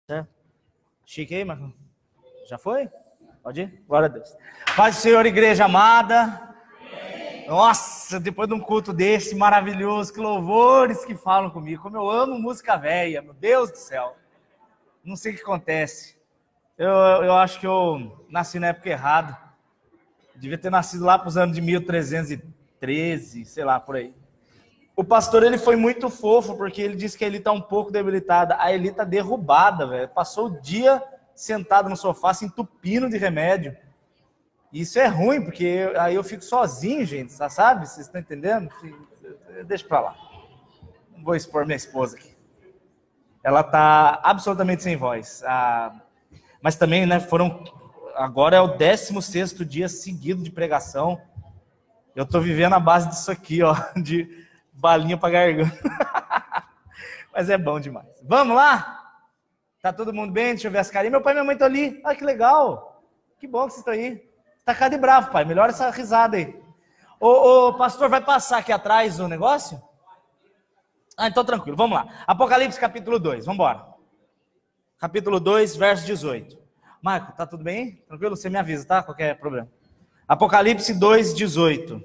Certo? Chique aí, Marcão? Já foi? Pode ir? Glória a Deus. Paz do Senhor, igreja amada. Nossa, depois de um culto desse maravilhoso, que louvores que falam comigo. Como eu amo música velha, meu Deus do céu. Não sei o que acontece. Eu acho que eu nasci na época errada. Devia ter nascido lá para os anos de 1313, sei lá, por aí. O pastor, ele foi muito fofo, porque ele disse que a Eli está um pouco debilitada. A Eli está derrubada, velho. Passou o dia sentado no sofá, se entupindo de remédio. Isso é ruim, porque aí eu fico sozinho, gente, sabe? Vocês estão entendendo? Deixa pra lá. Não vou expor minha esposa aqui. Ela está absolutamente sem voz. Mas também, né, agora é o 16º dia seguido de pregação. Eu estou vivendo a base disso aqui, ó, de balinha para garganta. Mas é bom demais. Vamos lá? Tá todo mundo bem? Deixa eu ver as carinhas. Meu pai e minha mãe estão ali. Ah, que legal. Que bom que vocês estão aí. Tá cara de bravo, pai. Melhora essa risada aí. Ô, pastor, vai passar aqui atrás o negócio? Ah, então tranquilo. Vamos lá. Apocalipse capítulo 2. Vamos embora. Capítulo 2, verso 18. Marco, tá tudo bem? Tranquilo? Você me avisa, tá? Qualquer problema. Apocalipse 2, 18.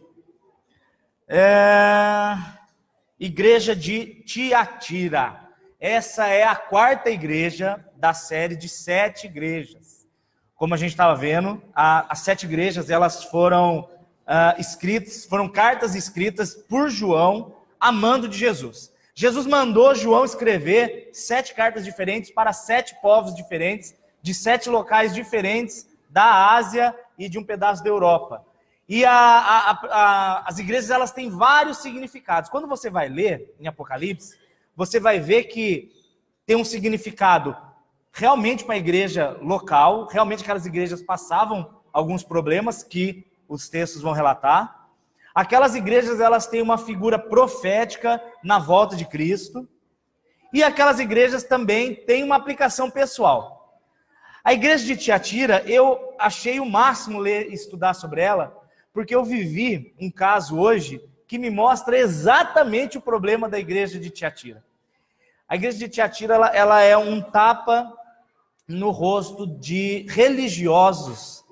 Igreja de Tiatira. Essa é a 4ª igreja da série de 7 igrejas. Como a gente estava vendo, as 7 igrejas, elas foram foram cartas escritas por João, amando de Jesus. Jesus mandou João escrever 7 cartas diferentes para 7 povos diferentes, de 7 locais diferentes da Ásia e de um pedaço da Europa. E as igrejas, elas têm vários significados. Quando você vai ler em Apocalipse, você vai ver que tem um significado realmente para a igreja local, realmente aquelas igrejas passavam alguns problemas que os textos vão relatar. Aquelas igrejas, elas têm uma figura profética na volta de Cristo. E aquelas igrejas também têm uma aplicação pessoal. A igreja de Tiatira, eu achei o máximo ler e estudar sobre ela, porque eu vivi um caso hoje que me mostra exatamente o problema da igreja de Tiatira. A igreja de Tiatira, ela é um tapa no rosto de religiosos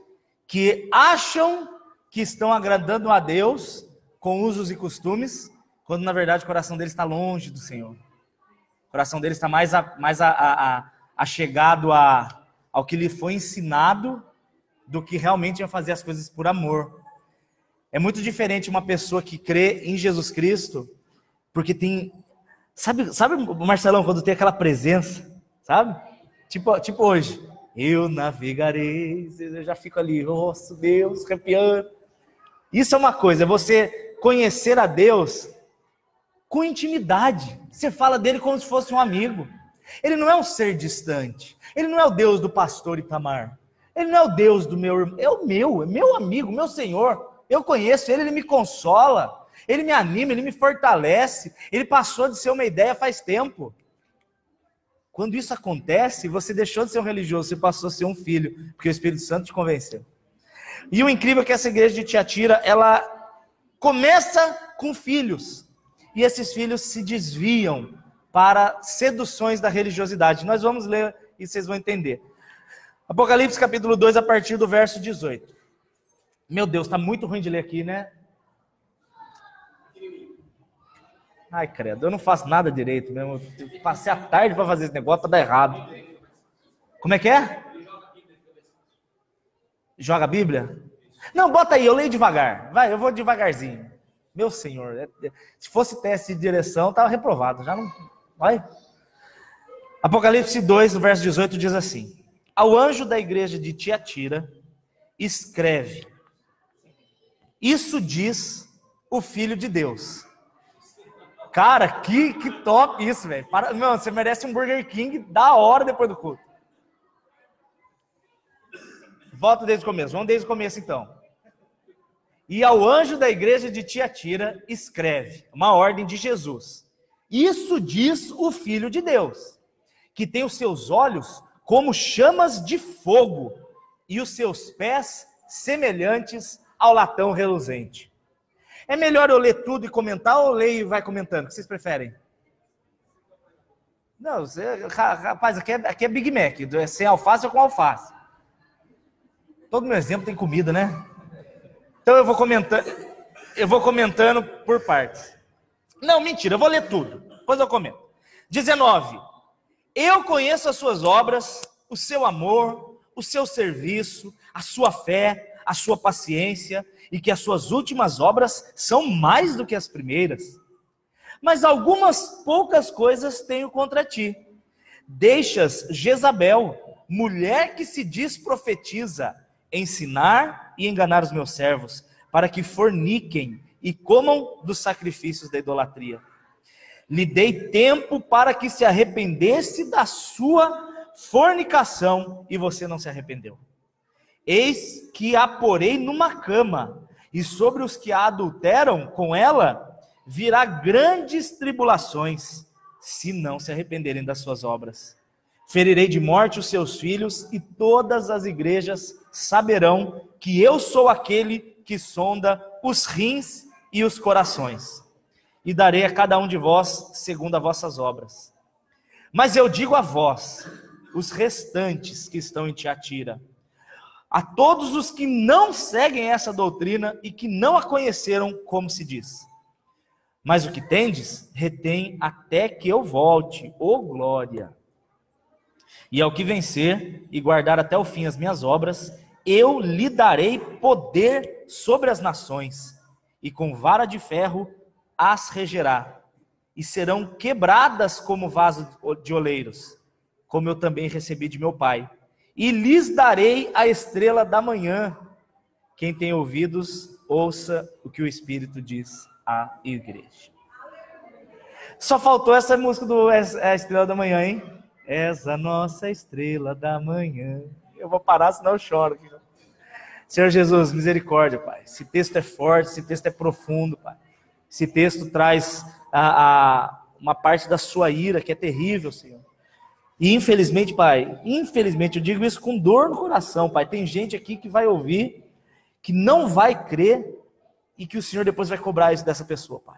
que acham que estão agradando a Deus com usos e costumes, quando na verdade o coração deles está longe do Senhor. O coração deles está mais achegado ao que lhe foi ensinado do que realmente ia fazer as coisas por amor. É muito diferente uma pessoa que crê em Jesus Cristo, porque tem... Sabe, Marcelão, quando tem aquela presença, sabe? Tipo hoje. Eu navegarei, eu já fico ali, nossa, Deus, arrepiando. Isso é uma coisa, é você conhecer a Deus com intimidade. Você fala dele como se fosse um amigo. Ele não é um ser distante. Ele não é o Deus do pastor Itamar. Ele não é o Deus do meu irmão. É meu amigo, meu Senhor. Eu conheço ele, ele me consola, ele me anima, ele me fortalece. Ele passou de ser uma ideia faz tempo. Quando isso acontece, você deixou de ser um religioso, você passou a ser um filho, porque o Espírito Santo te convenceu. E o incrível é que essa igreja de Tiatira, ela começa com filhos. E esses filhos se desviam para seduções da religiosidade. Nós vamos ler e vocês vão entender. Apocalipse capítulo 2, a partir do verso 18. Meu Deus, está muito ruim de ler aqui, né? Ai, credo, eu não faço nada direito mesmo. Eu passei a tarde para fazer esse negócio, para dar errado. Como é que é? Joga a Bíblia? Não, bota aí, eu leio devagar. Vai, eu vou devagarzinho. Meu Senhor, se fosse teste de direção, estava reprovado. Já não... Vai. Apocalipse 2, no verso 18, diz assim: ao anjo da igreja de Tiatira, escreve: isso diz o Filho de Deus. Cara, que top isso, velho. Meu, você merece um Burger King da hora depois do culto. Volta desde o começo. Vamos desde o começo, então. E ao anjo da igreja de Tiatira, escreve, uma ordem de Jesus: isso diz o Filho de Deus, que tem os seus olhos como chamas de fogo e os seus pés semelhantes ao latão reluzente. É melhor eu ler tudo e comentar ou leio e vai comentando? O que vocês preferem? Não, rapaz, aqui é Big Mac, é sem alface ou com alface. Todo meu exemplo tem comida, né? Então eu vou comentando por partes. Não, mentira, eu vou ler tudo, depois eu comento. 19. Eu conheço as suas obras, o seu amor, o seu serviço, a sua fé, a sua paciência, e que as suas últimas obras são mais do que as primeiras. Mas algumas poucas coisas tenho contra ti. Deixas Jezabel, mulher que se diz profetiza, ensinar e enganar os meus servos, para que forniquem e comam dos sacrifícios da idolatria. Lhe dei tempo para que se arrependesse da sua fornicação, e você não se arrependeu. Eis que a porei numa cama, e sobre os que a adulteram com ela virá grandes tribulações, se não se arrependerem das suas obras. Ferirei de morte os seus filhos, e todas as igrejas saberão que eu sou aquele que sonda os rins e os corações, e darei a cada um de vós segundo as vossas obras. Mas eu digo a vós, os restantes que estão em Tiatira, a todos os que não seguem essa doutrina e que não a conheceram, como se diz: mas o que tendes, retém até que eu volte, ô glória. E ao que vencer e guardar até o fim as minhas obras, eu lhe darei poder sobre as nações, e com vara de ferro as regerá, e serão quebradas como vaso de oleiros, como eu também recebi de meu Pai. E lhes darei a estrela da manhã. Quem tem ouvidos, ouça o que o Espírito diz à igreja. Só faltou essa música do A Estrela da Manhã, hein? Essa nossa estrela da manhã. Eu vou parar, senão eu choro aqui. Senhor Jesus, misericórdia, Pai. Esse texto é forte, esse texto é profundo, Pai. Esse texto traz uma parte da sua ira, que é terrível, Senhor. E infelizmente, Pai, eu digo isso com dor no coração, Pai. Tem gente aqui que vai ouvir, que não vai crer, e que o Senhor depois vai cobrar isso dessa pessoa, Pai.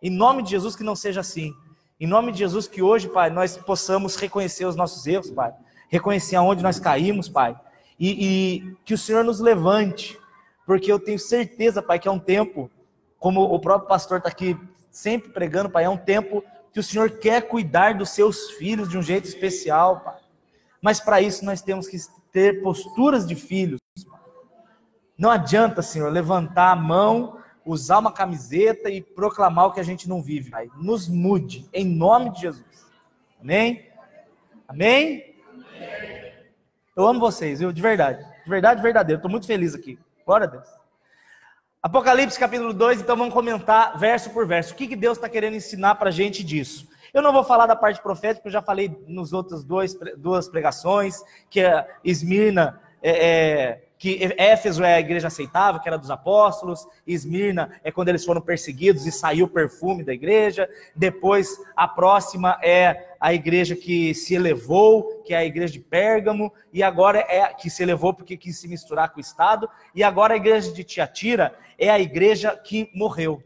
Em nome de Jesus, que não seja assim. Em nome de Jesus, que hoje, Pai, nós possamos reconhecer os nossos erros, Pai. Reconhecer aonde nós caímos, Pai. E que o Senhor nos levante. Porque eu tenho certeza, Pai, que é um tempo, como o próprio pastor está aqui sempre pregando, Pai, é um tempo que o Senhor quer cuidar dos seus filhos de um jeito especial, Pai. Mas para isso nós temos que ter posturas de filhos. Não adianta, Senhor, levantar a mão, usar uma camiseta e proclamar o que a gente não vive, Pai. Nos mude, em nome de Jesus. Amém? Amém? Eu amo vocês, viu? De verdade. De verdade, verdadeiro. Estou muito feliz aqui. Glória a Deus. Apocalipse capítulo 2, então vamos comentar verso por verso. O que Deus está querendo ensinar para a gente disso? Eu não vou falar da parte profética, porque eu já falei nos outros duas pregações, que Esmirna, que Éfeso é a igreja aceitável, que era dos apóstolos, Esmirna é quando eles foram perseguidos e saiu o perfume da igreja. Depois a próxima é a igreja que se elevou, que é a igreja de Pérgamo, e agora é que se elevou porque quis se misturar com o Estado, e agora a igreja de Tiatira é a igreja que morreu.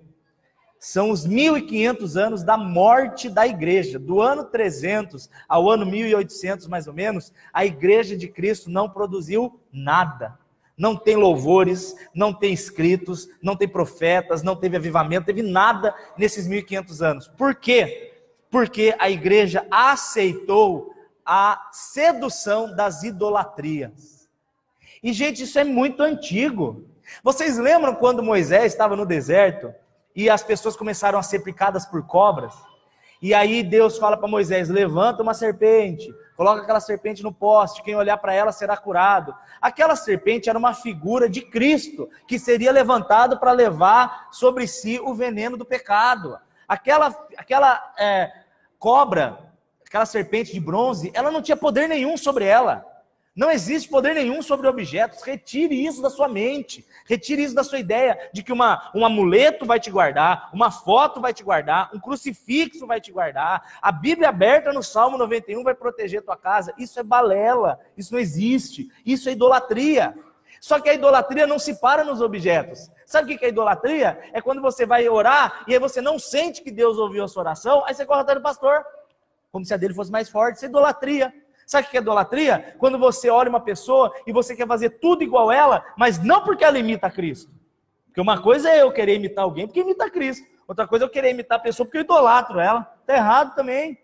São os 1500 anos da morte da igreja. Do ano 300 ao ano 1800, mais ou menos, a igreja de Cristo não produziu nada. Não tem louvores, não tem escritos, não tem profetas, não teve avivamento, teve nada nesses 1500 anos. Por quê? Porque a igreja aceitou a sedução das idolatrias. E, gente, isso é muito antigo. Vocês lembram quando Moisés estava no deserto e as pessoas começaram a ser picadas por cobras? E aí Deus fala para Moisés: levanta uma serpente, coloca aquela serpente no poste, quem olhar para ela será curado. Aquela serpente era uma figura de Cristo, que seria levantado para levar sobre si o veneno do pecado. Aquela cobra, aquela serpente de bronze, ela não tinha poder nenhum sobre ela. Não existe poder nenhum sobre objetos. Retire isso da sua mente. Retire isso da sua ideia de que um amuleto vai te guardar, uma foto vai te guardar, um crucifixo vai te guardar, a Bíblia aberta no Salmo 91 vai proteger a tua casa. Isso é balela, isso não existe, isso é idolatria. Só que a idolatria não se para nos objetos. Sabe o que é idolatria? É quando você vai orar e aí você não sente que Deus ouviu a sua oração, aí você corre atrás do pastor. como se a dele fosse mais forte. Isso é idolatria. Sabe o que é idolatria? Quando você olha uma pessoa e você quer fazer tudo igual ela, mas não porque ela imita Cristo. Porque uma coisa é eu querer imitar alguém porque imita Cristo. Outra coisa é eu querer imitar a pessoa porque eu idolatro ela. Está errado também.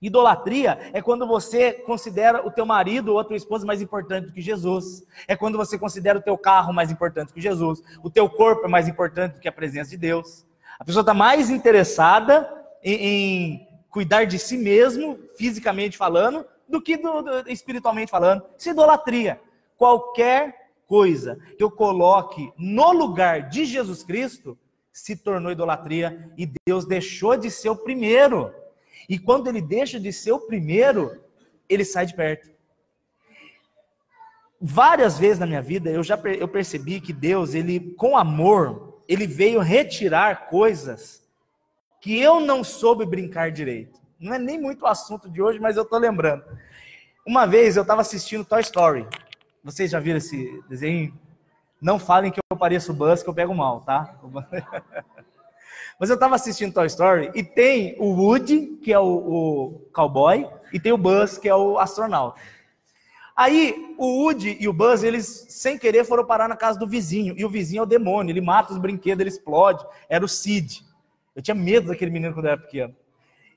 Idolatria é quando você considera o teu marido ou a tua esposa mais importante do que Jesus. É quando você considera o teu carro mais importante que Jesus. O teu corpo é mais importante do que a presença de Deus. A pessoa está mais interessada em cuidar de si mesmo, fisicamente falando, do que espiritualmente falando. Isso é idolatria. Qualquer coisa que eu coloque no lugar de Jesus Cristo se tornou idolatria e Deus deixou de ser o primeiro. E quando ele deixa de ser o primeiro, ele sai de perto. Várias vezes na minha vida eu percebi que Deus, ele com amor, ele veio retirar coisas que eu não soube brincar direito. Não é nem muito o assunto de hoje, mas eu estou lembrando. Uma vez eu estava assistindo Toy Story. Vocês já viram esse desenho? Não falem que eu pareço o Buzz, que eu pego mal, tá? Mas eu estava assistindo Toy Story e tem o Woody, que é o cowboy, e tem o Buzz, que é o astronauta. Aí o Woody e o Buzz, eles sem querer foram parar na casa do vizinho. E o vizinho é o demônio, ele mata os brinquedos, ele explode. Era o Sid. Eu tinha medo daquele menino quando eu era pequeno.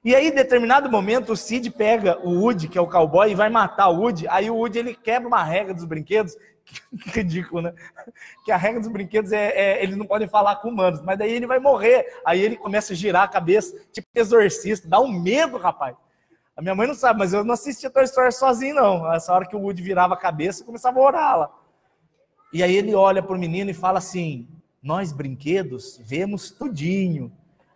E aí, em determinado momento, o Sid pega o Woody, que é o cowboy, e vai matar o Woody. Aí o Woody, ele quebra uma regra dos brinquedos. Que ridículo, né? Que a regra dos brinquedos eles não podem falar com humanos. Mas daí ele vai morrer. Aí ele começa a girar a cabeça, tipo exorcista. Dá um medo, rapaz. A minha mãe não sabe, mas eu não assistia Toy Story sozinho, não. Essa hora que o Woody virava a cabeça, eu começava a orar lá. E aí ele olha pro menino e fala assim: nós, brinquedos, vemos tudinho.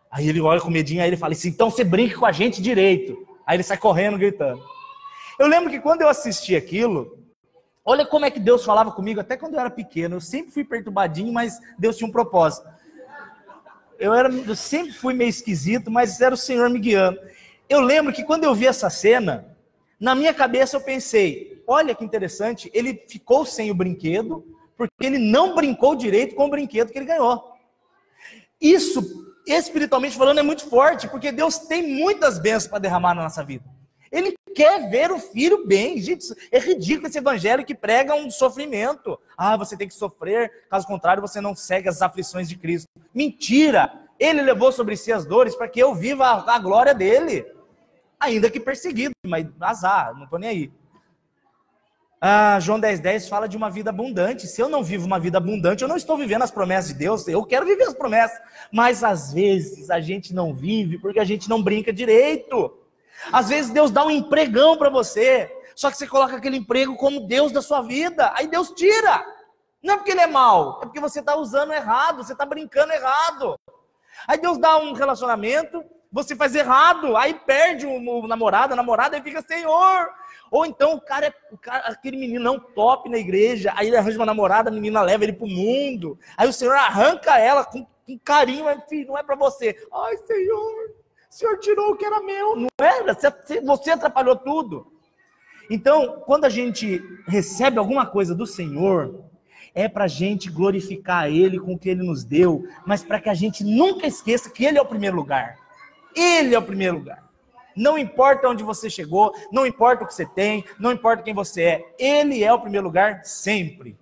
Aí ele olha com medinho, aí ele fala assim: então você brinca com a gente direito. Aí ele sai correndo, gritando. Eu lembro que quando eu assisti aquilo, olha como é que Deus falava comigo, até quando eu era pequeno. Eu sempre fui perturbadinho, mas Deus tinha um propósito. Eu sempre fui meio esquisito, mas era o Senhor me guiando. Eu lembro que quando eu vi essa cena, na minha cabeça eu pensei: olha que interessante, ele ficou sem o brinquedo, porque ele não brincou direito com o brinquedo que ele ganhou. Isso, espiritualmente falando, é muito forte, porque Deus tem muitas bênçãos para derramar na nossa vida. Ele quer ver o filho bem. Gente, é ridículo esse evangelho que prega um sofrimento. Ah, você tem que sofrer, caso contrário você não segue as aflições de Cristo. Mentira! Ele levou sobre si as dores para que eu viva a glória dele. Ainda que perseguido, mas azar, não estou nem aí. João 10,10 fala de uma vida abundante. Se eu não vivo uma vida abundante, eu não estou vivendo as promessas de Deus. Eu quero viver as promessas. Mas às vezes a gente não vive porque a gente não brinca direito. Às vezes Deus dá um empregão para você, só que você coloca aquele emprego como Deus da sua vida, aí Deus tira. Não é porque ele é mau, é porque você está usando errado, você está brincando errado. Aí Deus dá um relacionamento, você faz errado, aí perde o namorado, a namorada, e fica: Senhor. Ou então o cara, aquele menino não top na igreja, aí ele arranja uma namorada, a menina leva ele para o mundo, aí o Senhor arranca ela com carinho, mas filho, não é para você. Ai, Senhor, o Senhor tirou o que era meu. Não era, você atrapalhou tudo. Então, quando a gente recebe alguma coisa do Senhor, é para a gente glorificar Ele com o que Ele nos deu, mas para que a gente nunca esqueça que Ele é o primeiro lugar. Ele é o primeiro lugar. Não importa onde você chegou, não importa o que você tem, não importa quem você é, Ele é o primeiro lugar sempre.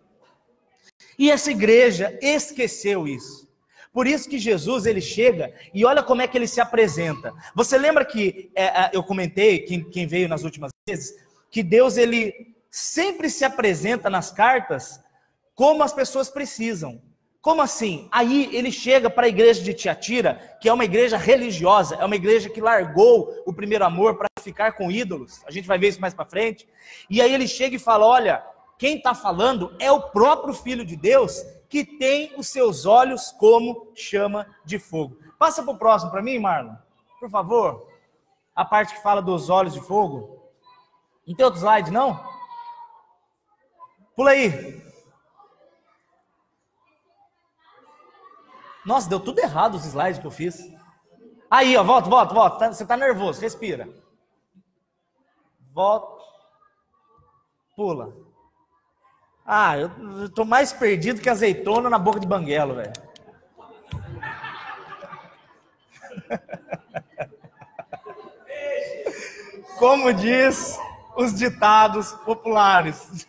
E essa igreja esqueceu isso. Por isso que Jesus, ele chega e olha como é que ele se apresenta. Você lembra que eu comentei, quem veio nas últimas vezes, que Deus, ele sempre se apresenta nas cartas como as pessoas precisam. Como assim? Aí ele chega para a igreja de Tiatira, que é uma igreja religiosa, é uma igreja que largou o primeiro amor para ficar com ídolos. A gente vai ver isso mais para frente. E aí ele chega e fala: olha, quem está falando é o próprio Filho de Deus, que tem os seus olhos como chama de fogo. Passa para o próximo para mim, Marlon, por favor. A parte que fala dos olhos de fogo. Não tem outro slide, não? Pula aí. Nossa, deu tudo errado os slides que eu fiz. Aí, ó, volta. Você está nervoso, respira. Volta. Pula. Eu tô mais perdido que azeitona na boca de banguelo, velho. como diz os ditados populares.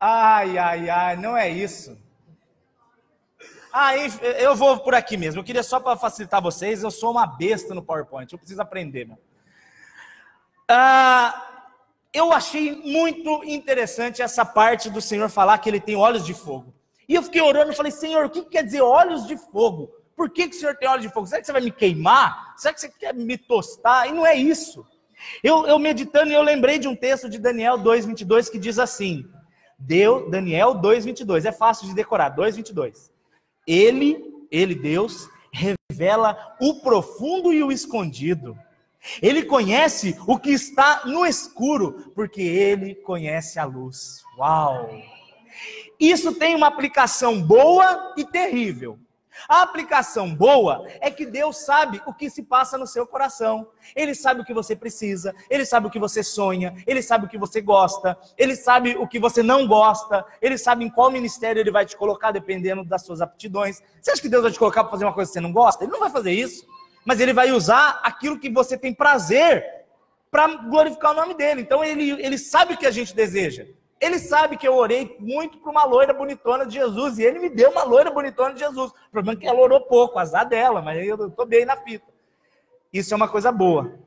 Ai, não é isso. Eu vou por aqui mesmo. Eu queria só para facilitar vocês, eu sou uma besta no PowerPoint, eu preciso aprender, meu. Eu achei muito interessante essa parte do Senhor falar que ele tem olhos de fogo. E eu fiquei orando e falei, Senhor, o que quer dizer olhos de fogo? Por que o Senhor tem olhos de fogo? Será que você vai me queimar? Será que você quer me tostar? E não é isso. Eu meditando, eu lembrei de um texto de Daniel 2:22 que diz assim, Daniel 2:22, é fácil de decorar, 2:22. Ele, Deus, revela o profundo e o escondido. Ele conhece o que está no escuro, porque ele conhece a luz. Uau! Isso tem uma aplicação boa e terrível. A aplicação boa é que Deus sabe o que se passa no seu coração. Ele sabe o que você precisa, ele sabe o que você sonha, ele sabe o que você gosta, ele sabe o que você não gosta, ele sabe em qual ministério ele vai te colocar, dependendo das suas aptidões. Você acha que Deus vai te colocar para fazer uma coisa que você não gosta? Ele não vai fazer isso, mas ele vai usar aquilo que você tem prazer para glorificar o nome dele. Então ele sabe o que a gente deseja. Ele sabe que eu orei muito para uma loira bonitona de Jesus, e ele me deu uma loira bonitona de Jesus. O problema é que ela orou pouco, azar dela, mas eu estou bem na fita. Isso é uma coisa boa.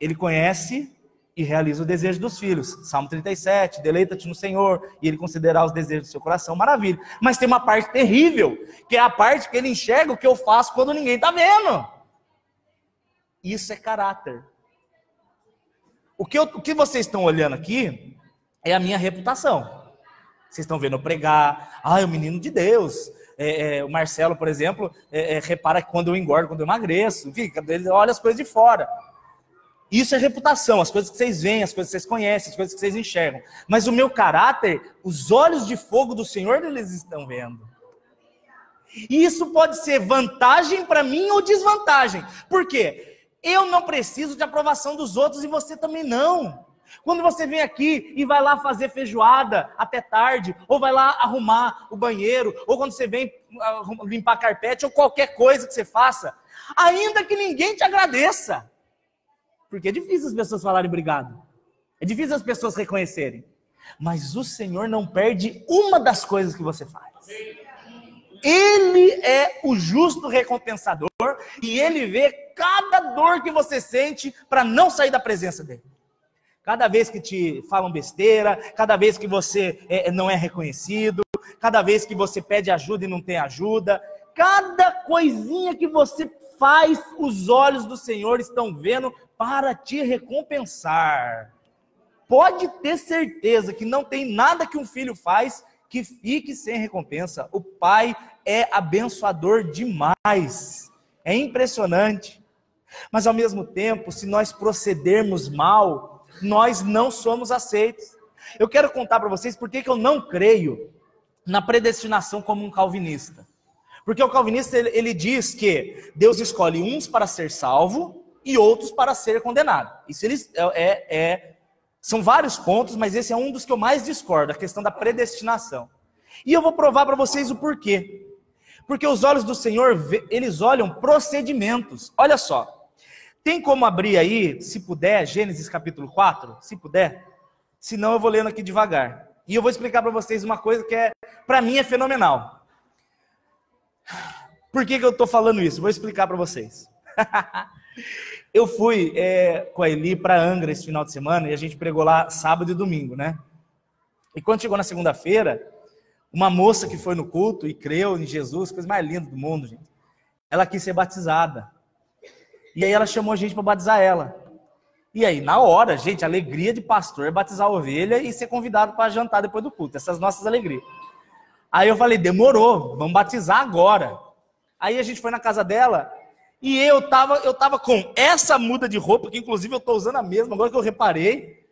Ele conhece e realiza o desejo dos filhos. Salmo 37, deleita-te no Senhor, e ele considerará os desejos do seu coração, maravilha. Mas tem uma parte terrível, que é a parte que ele enxerga o que eu faço quando ninguém está vendo. Isso é caráter. O que vocês estão olhando aqui é a minha reputação. Vocês estão vendo eu pregar, o menino de Deus. O Marcelo, por exemplo, repara que quando eu engordo, quando eu emagreço, enfim, ele olha as coisas de fora. Isso é reputação, as coisas que vocês veem, as coisas que vocês conhecem, as coisas que vocês enxergam. Mas o meu caráter, os olhos de fogo do Senhor, eles estão vendo. E isso pode ser vantagem para mim ou desvantagem. Por quê? Eu não preciso de aprovação dos outros e você também não. Quando você vem aqui e vai lá fazer feijoada até tarde, ou vai lá arrumar o banheiro, ou quando você vem limpar carpete, ou qualquer coisa que você faça, ainda que ninguém te agradeça, porque é difícil as pessoas falarem obrigado, é difícil as pessoas reconhecerem, mas o Senhor não perde uma das coisas que você faz. Ele é o justo recompensador, e ele vê cada dor que você sente para não sair da presença dele. Cada vez que te falam besteira, cada vez que você não é reconhecido, cada vez que você pede ajuda e não tem ajuda, cada coisinha que você faz, os olhos do Senhor estão vendo para te recompensar. Pode ter certeza que não tem nada que um filho faz que fique sem recompensa. O pai é abençoador demais. É impressionante. Mas ao mesmo tempo, se nós procedermos mal, nós não somos aceitos. Eu quero contar para vocês por que eu não creio na predestinação como um calvinista. Porque o calvinista, ele diz que Deus escolhe uns para ser salvo e outros para ser condenado. Isso são vários pontos, mas esse é um dos que eu mais discordo, a questão da predestinação. E eu vou provar para vocês o porquê. Porque os olhos do Senhor, eles olham procedimentos. Olha só. Tem como abrir aí, se puder, Gênesis capítulo 4? Se puder. Senão eu vou lendo aqui devagar. E eu vou explicar para vocês uma coisa que para mim é fenomenal. Por que eu estou falando isso? Vou explicar para vocês. Eu fui com a Eli para Angra esse final de semana e a gente pregou lá sábado e domingo, né? E quando chegou na segunda-feira, uma moça que foi no culto e creu em Jesus, coisa mais linda do mundo, gente. Ela quis ser batizada. E aí ela chamou a gente para batizar ela. E aí, na hora, gente, a alegria de pastor é batizar a ovelha e ser convidado para jantar depois do culto. Essas nossas alegrias. Aí eu falei, demorou, vamos batizar agora. Aí a gente foi na casa dela e eu tava com essa muda de roupa, que inclusive eu estou usando a mesma, agora que eu reparei,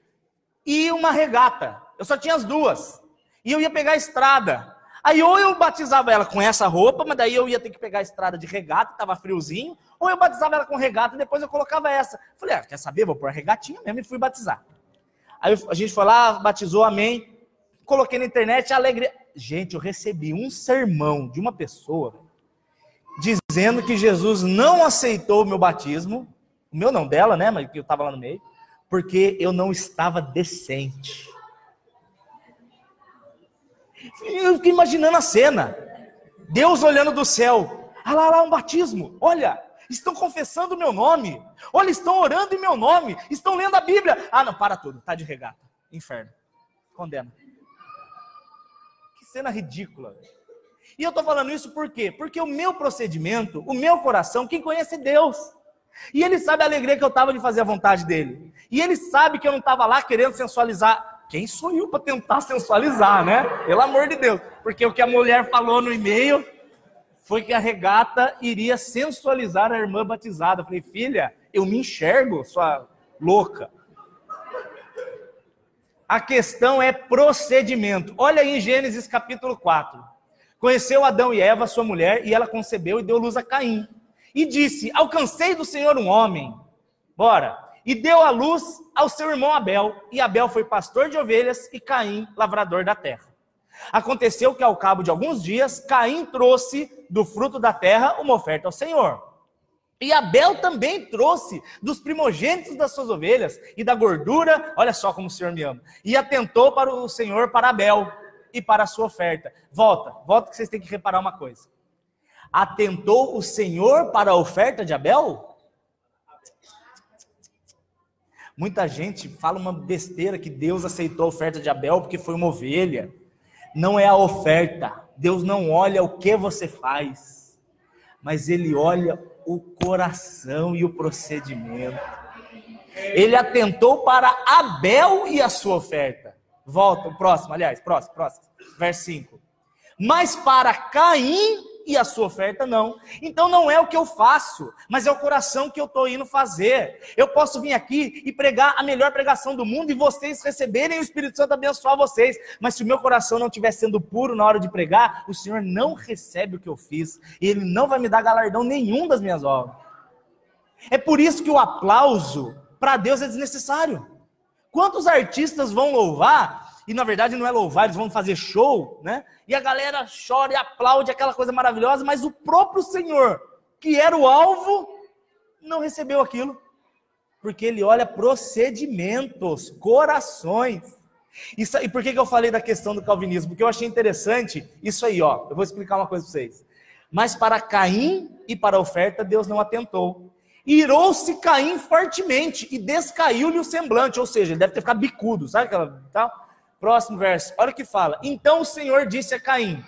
e uma regata. Eu só tinha as duas. E eu ia pegar a estrada. Aí ou eu batizava ela com essa roupa, mas daí eu ia ter que pegar a estrada de regata, estava friozinho, ou eu batizava ela com regata e depois eu colocava essa. Falei, quer saber? Vou pôr a regatinha mesmo e fui batizar. Aí a gente foi lá, batizou, amém. Coloquei na internet, alegria. Gente, eu recebi um sermão de uma pessoa dizendo que Jesus não aceitou o meu batismo O meu não, dela, né? Mas eu estava lá no meio. Porque eu não estava decente. Eu fiquei imaginando a cena. Deus olhando do céu. Ah lá, um batismo. Olha, estão confessando o meu nome. Olha, estão orando em meu nome. Estão lendo a Bíblia. Ah, não, para tudo. Tá de regata. Inferno. Condena. Que cena ridícula. E eu estou falando isso por quê? Porque o meu procedimento, o meu coração, quem conhece é Deus. E Ele sabe a alegria que eu estava de fazer a vontade dEle. E Ele sabe que eu não estava lá querendo sensualizar. Quem sou eu para tentar sensualizar, né? Pelo amor de Deus. Porque o que a mulher falou no e-mail foi que a regata iria sensualizar a irmã batizada. Eu falei, filha, eu me enxergo, sua louca. A questão é procedimento. Olha aí em Gênesis capítulo 4. Conheceu Adão e Eva, sua mulher, e ela concebeu e deu luz a Caim. E disse, alcancei do Senhor um homem. Bora. E deu a luz ao seu irmão Abel. E Abel foi pastor de ovelhas e Caim, lavrador da terra. Aconteceu que ao cabo de alguns dias, Caim trouxe do fruto da terra uma oferta ao Senhor. E Abel também trouxe dos primogênitos das suas ovelhas e da gordura, olha só como o Senhor me ama, e atentou para o Senhor, para Abel e para a sua oferta. Volta que vocês têm que reparar uma coisa. Atentou o Senhor para a oferta de Abel? Muita gente fala uma besteira que Deus aceitou a oferta de Abel porque foi uma ovelha. Não é a oferta. Deus não olha o que você faz, mas Ele olha o coração e o procedimento. Ele atentou para Abel e a sua oferta. Volta, próximo. Verso 5. Mas para Caim e a sua oferta não. Então não é o que eu faço, mas é o coração que eu estou indo fazer. Eu posso vir aqui e pregar a melhor pregação do mundo e vocês receberem o Espírito Santo abençoar vocês. Mas se o meu coração não estiver sendo puro na hora de pregar, o Senhor não recebe o que eu fiz. E Ele não vai me dar galardão nenhum das minhas obras. É por isso que o aplauso para Deus é desnecessário. Quantos artistas vão louvar? E na verdade não é louvar, eles vão fazer show, né? E a galera chora e aplaude aquela coisa maravilhosa, mas o próprio Senhor, que era o alvo, não recebeu aquilo. Porque Ele olha procedimentos, corações. E por que eu falei da questão do calvinismo? Porque eu achei interessante isso aí, ó. Eu vou explicar uma coisa para vocês. Mas para Caim e para a oferta, Deus não atentou. Irou-se Caim fortemente e descaiu-lhe o semblante, ou seja, ele deve ter ficado bicudo, sabe aquela tal? Próximo verso, olha o que fala. Então o Senhor disse a Caim,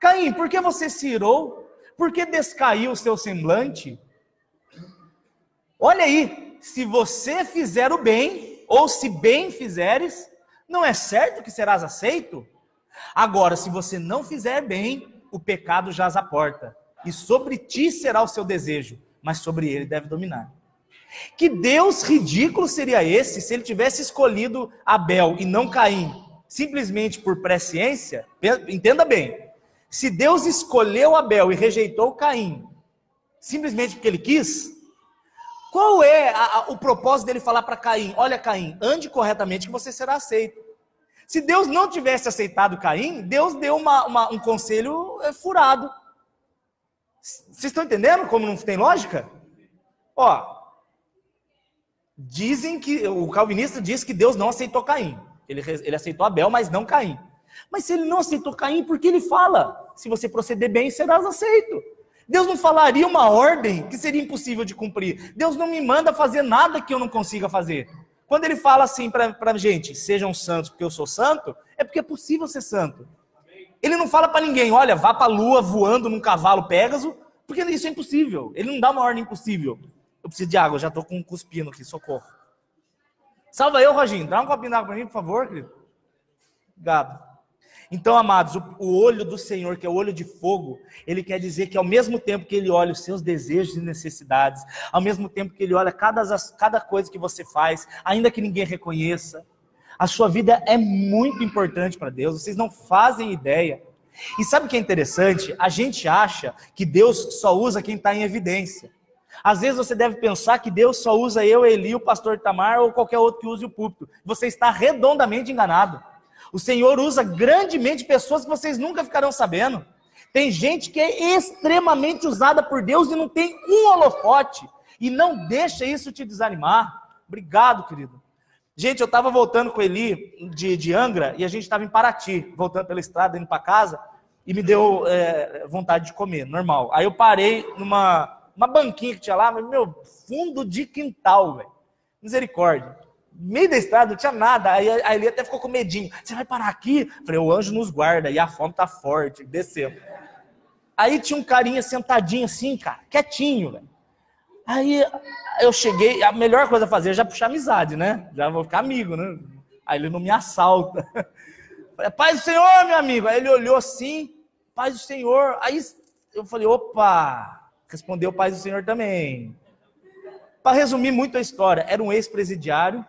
Caim, por que você se irou? Por que descaiu o seu semblante? Olha aí, se você fizer o bem, ou se bem fizeres, não é certo que serás aceito? Agora, se você não fizer bem, o pecado jaz à porta, e sobre ti será o seu desejo, mas sobre ele deve dominar. Que Deus ridículo seria esse se Ele tivesse escolhido Abel e não Caim, simplesmente por presciência? Entenda bem, se Deus escolheu Abel e rejeitou Caim, simplesmente porque Ele quis, qual é o propósito dele falar para Caim? Olha Caim, ande corretamente que você será aceito. Se Deus não tivesse aceitado Caim, Deus deu um conselho furado. Vocês estão entendendo como não tem lógica? Ó, dizem que, o calvinista diz que Deus não aceitou Caim. Ele aceitou Abel, mas não Caim. Mas se ele não aceitou Caim, por que ele fala? Se você proceder bem, serás aceito. Deus não falaria uma ordem que seria impossível de cumprir. Deus não me manda fazer nada que eu não consiga fazer. Quando ele fala assim para a gente, sejam santos porque eu sou santo, é porque é possível ser santo. Ele não fala para ninguém, olha, vá para a lua voando num cavalo Pégaso, porque isso é impossível. Ele não dá uma ordem impossível. Eu preciso de água, eu já estou com um cuspino aqui, socorro. Salva eu, Roginho. Dá um copinho d'água para mim, por favor, querido. Obrigado. Então, amados, o olho do Senhor, que é o olho de fogo, Ele quer dizer que ao mesmo tempo que Ele olha os seus desejos e necessidades, ao mesmo tempo que Ele olha cada coisa que você faz, ainda que ninguém reconheça, a sua vida é muito importante para Deus, vocês não fazem ideia. E sabe o que é interessante? A gente acha que Deus só usa quem está em evidência. Às vezes você deve pensar que Deus só usa eu, Eli, o pastor Itamar ou qualquer outro que use o púlpito. Você está redondamente enganado. O Senhor usa grandemente pessoas que vocês nunca ficarão sabendo. Tem gente que é extremamente usada por Deus e não tem um holofote. E não deixa isso te desanimar. Obrigado, querido. Gente, eu estava voltando com Eli de Angra, e a gente estava em Paraty, voltando pela estrada, indo para casa, e me deu vontade de comer, normal. Aí eu parei numa banquinha que tinha lá, mas, meu, fundo de quintal, velho. Misericórdia. No meio da estrada não tinha nada. Aí a Eli até ficou com medinho. Você vai parar aqui? Falei, o anjo nos guarda, e a fome tá forte. Descemos. Aí tinha um carinha sentadinho assim, cara, quietinho, velho. Aí eu cheguei, a melhor coisa a fazer é já puxar amizade, né? Já vou ficar amigo, né? Aí ele não me assalta. Falei, paz do Senhor, meu amigo. Aí ele olhou assim, paz do Senhor. Aí eu falei, opa, respondeu paz do Senhor também. Para resumir muito a história, era um ex-presidiário,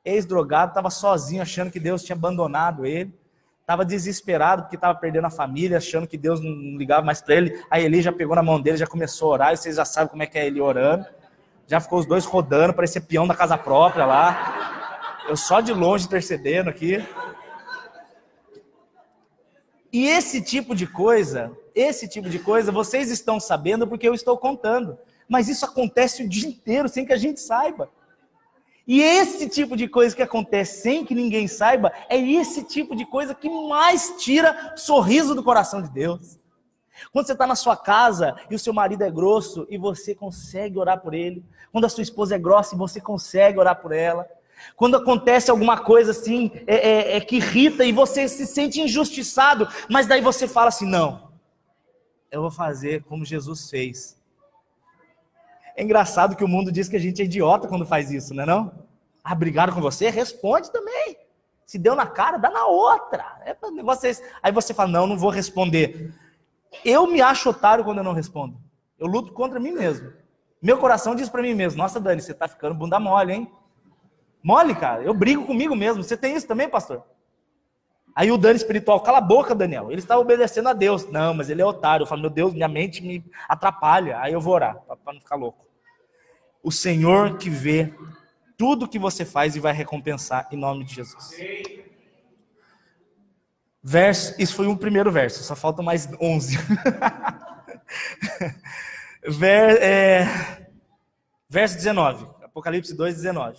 ex-drogado, estava sozinho, achando que Deus tinha abandonado ele. Estava desesperado porque estava perdendo a família, achando que Deus não ligava mais para ele. Aí Eli já pegou na mão dele, já começou a orar, e vocês já sabem como é que é ele orando. Já ficou os dois rodando, parecia peão da casa própria lá. Eu só de longe intercedendo aqui. E esse tipo de coisa, vocês estão sabendo porque eu estou contando. Mas isso acontece o dia inteiro, sem que a gente saiba. E esse tipo de coisa que acontece sem que ninguém saiba, é esse tipo de coisa que mais tira o sorriso do coração de Deus. Quando você está na sua casa e o seu marido é grosso e você consegue orar por ele. Quando a sua esposa é grossa e você consegue orar por ela. Quando acontece alguma coisa assim, que irrita e você se sente injustiçado, mas daí você fala assim, não, eu vou fazer como Jesus fez. É engraçado que o mundo diz que a gente é idiota quando faz isso, não é não? Ah, brigaram com você? Responde também. Se deu na cara, dá na outra. Aí você fala, não vou responder. Eu me acho otário quando eu não respondo. Eu luto contra mim mesmo. Meu coração diz pra mim mesmo, nossa, Dani, você tá ficando bunda mole, hein? Mole, cara. Eu brigo comigo mesmo. Você tem isso também, pastor? Aí o Dani espiritual, cala a boca, Daniel. Ele está obedecendo a Deus. Não, mas ele é otário. Eu falo, meu Deus, minha mente me atrapalha. Aí eu vou orar, para não ficar louco. O Senhor que vê tudo que você faz e vai recompensar em nome de Jesus. Isso foi um primeiro verso, só faltam mais 11. Verso 19, Apocalipse 2, 19.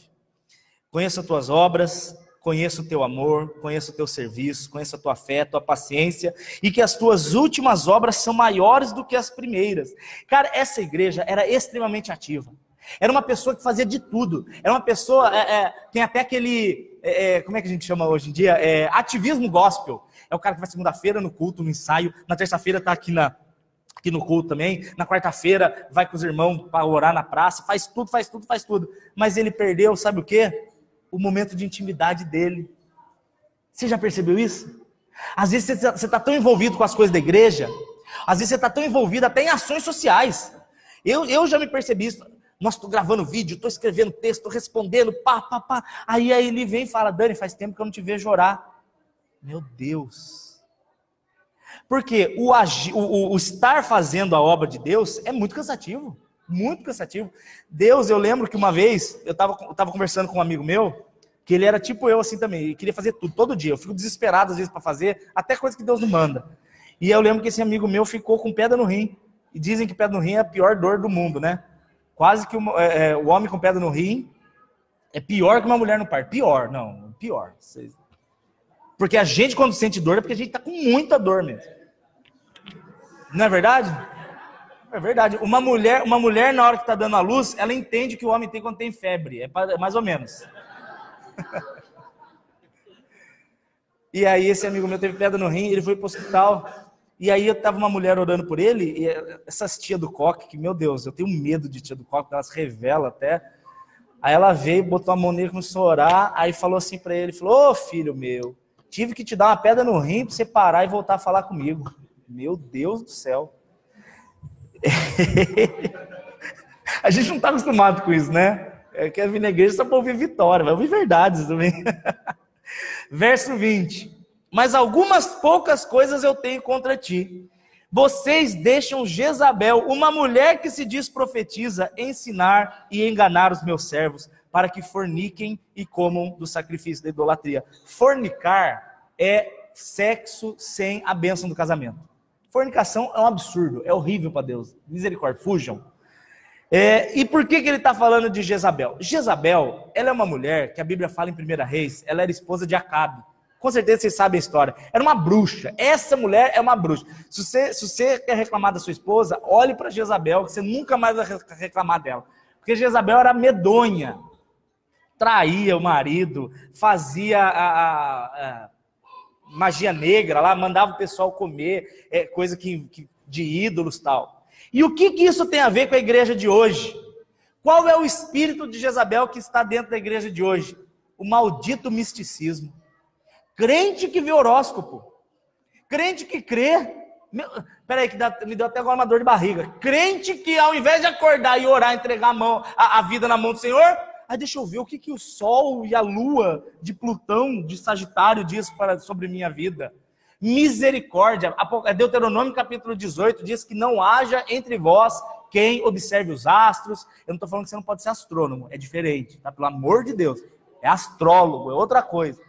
Conheço as tuas obras, conheço o teu amor, conheço o teu serviço, conheço a tua fé, tua paciência, e que as tuas últimas obras são maiores do que as primeiras. Cara, essa igreja era extremamente ativa. Era uma pessoa que fazia de tudo. Era uma pessoa, tem até aquele, como é que a gente chama hoje em dia? Ativismo gospel. É o cara que vai segunda-feira no culto, no ensaio, na terça-feira está aqui no culto também, na quarta-feira vai com os irmãos para orar na praça, faz tudo. Mas ele perdeu, sabe o quê? O momento de intimidade dele. Você já percebeu isso? Às vezes você está tão envolvido com as coisas da igreja, às vezes você está tão envolvido até em ações sociais. Eu já me percebi isso. Nossa, estou gravando vídeo, estou escrevendo texto, estou respondendo, pá. Aí ele vem e fala, Dani, faz tempo que eu não te vejo orar. Meu Deus. Porque o estar fazendo a obra de Deus é muito cansativo. Muito cansativo. Deus, eu lembro que uma vez, eu estava conversando com um amigo meu, que ele era tipo eu assim também, e queria fazer tudo, todo dia. Eu fico desesperado às vezes para fazer, até coisa que Deus não manda. E eu lembro que esse amigo meu ficou com pedra no rim. E dizem que pedra no rim é a pior dor do mundo, né? Quase que o homem com pedra no rim é pior que uma mulher no parto. Pior. Porque a gente, quando sente dor, é porque a gente está com muita dor mesmo. Não é verdade? É verdade. Uma mulher na hora que está dando a luz, ela entende que o homem tem quando tem febre. É mais ou menos. E aí esse amigo meu teve pedra no rim, ele foi para o hospital. E aí tava uma mulher orando por ele, e essas tia do coque, que meu Deus, eu tenho medo de tia do coque, elas revelam até. Aí ela veio, botou a mão nele, começou a orar, aí falou assim para ele, falou, ô filho meu, tive que te dar uma pedra no rim para você parar e voltar a falar comigo. Meu Deus do céu. A gente não está acostumado com isso, né? Quer vir na igreja só para ouvir vitória, vai ouvir verdades também. Verso 20. Mas algumas poucas coisas eu tenho contra ti. Vocês deixam Jezabel, uma mulher que se diz profetiza, ensinar e enganar os meus servos, para que forniquem e comam do sacrifício da idolatria. Fornicar é sexo sem a bênção do casamento. Fornicação é um absurdo, é horrível para Deus. Misericórdia, fujam. E por que ele está falando de Jezabel? Jezabel, ela é uma mulher que a Bíblia fala em 1 Reis, ela era esposa de Acabe. Com certeza vocês sabem a história. Era uma bruxa. Essa mulher é uma bruxa. Se você quer reclamar da sua esposa, olhe para Jezabel, que você nunca mais vai reclamar dela. Porque Jezabel era medonha. Traía o marido, fazia a magia negra lá, mandava o pessoal comer coisa de ídolos e tal. E o que isso tem a ver com a igreja de hoje? Qual é o espírito de Jezabel que está dentro da igreja de hoje? O maldito misticismo. Crente que vê horóscopo. Crente que crê. Peraí, que me deu até agora uma dor de barriga. Crente que ao invés de acordar e orar, entregar a vida na mão do Senhor, deixa eu ver o que o Sol e a Lua de Plutão, de Sagitário diz sobre minha vida. Misericórdia. Deuteronômio capítulo 18 diz que não haja entre vós quem observe os astros. Eu não estou falando que você não pode ser astrônomo, é diferente, tá? Pelo amor de Deus. É astrólogo, é outra coisa.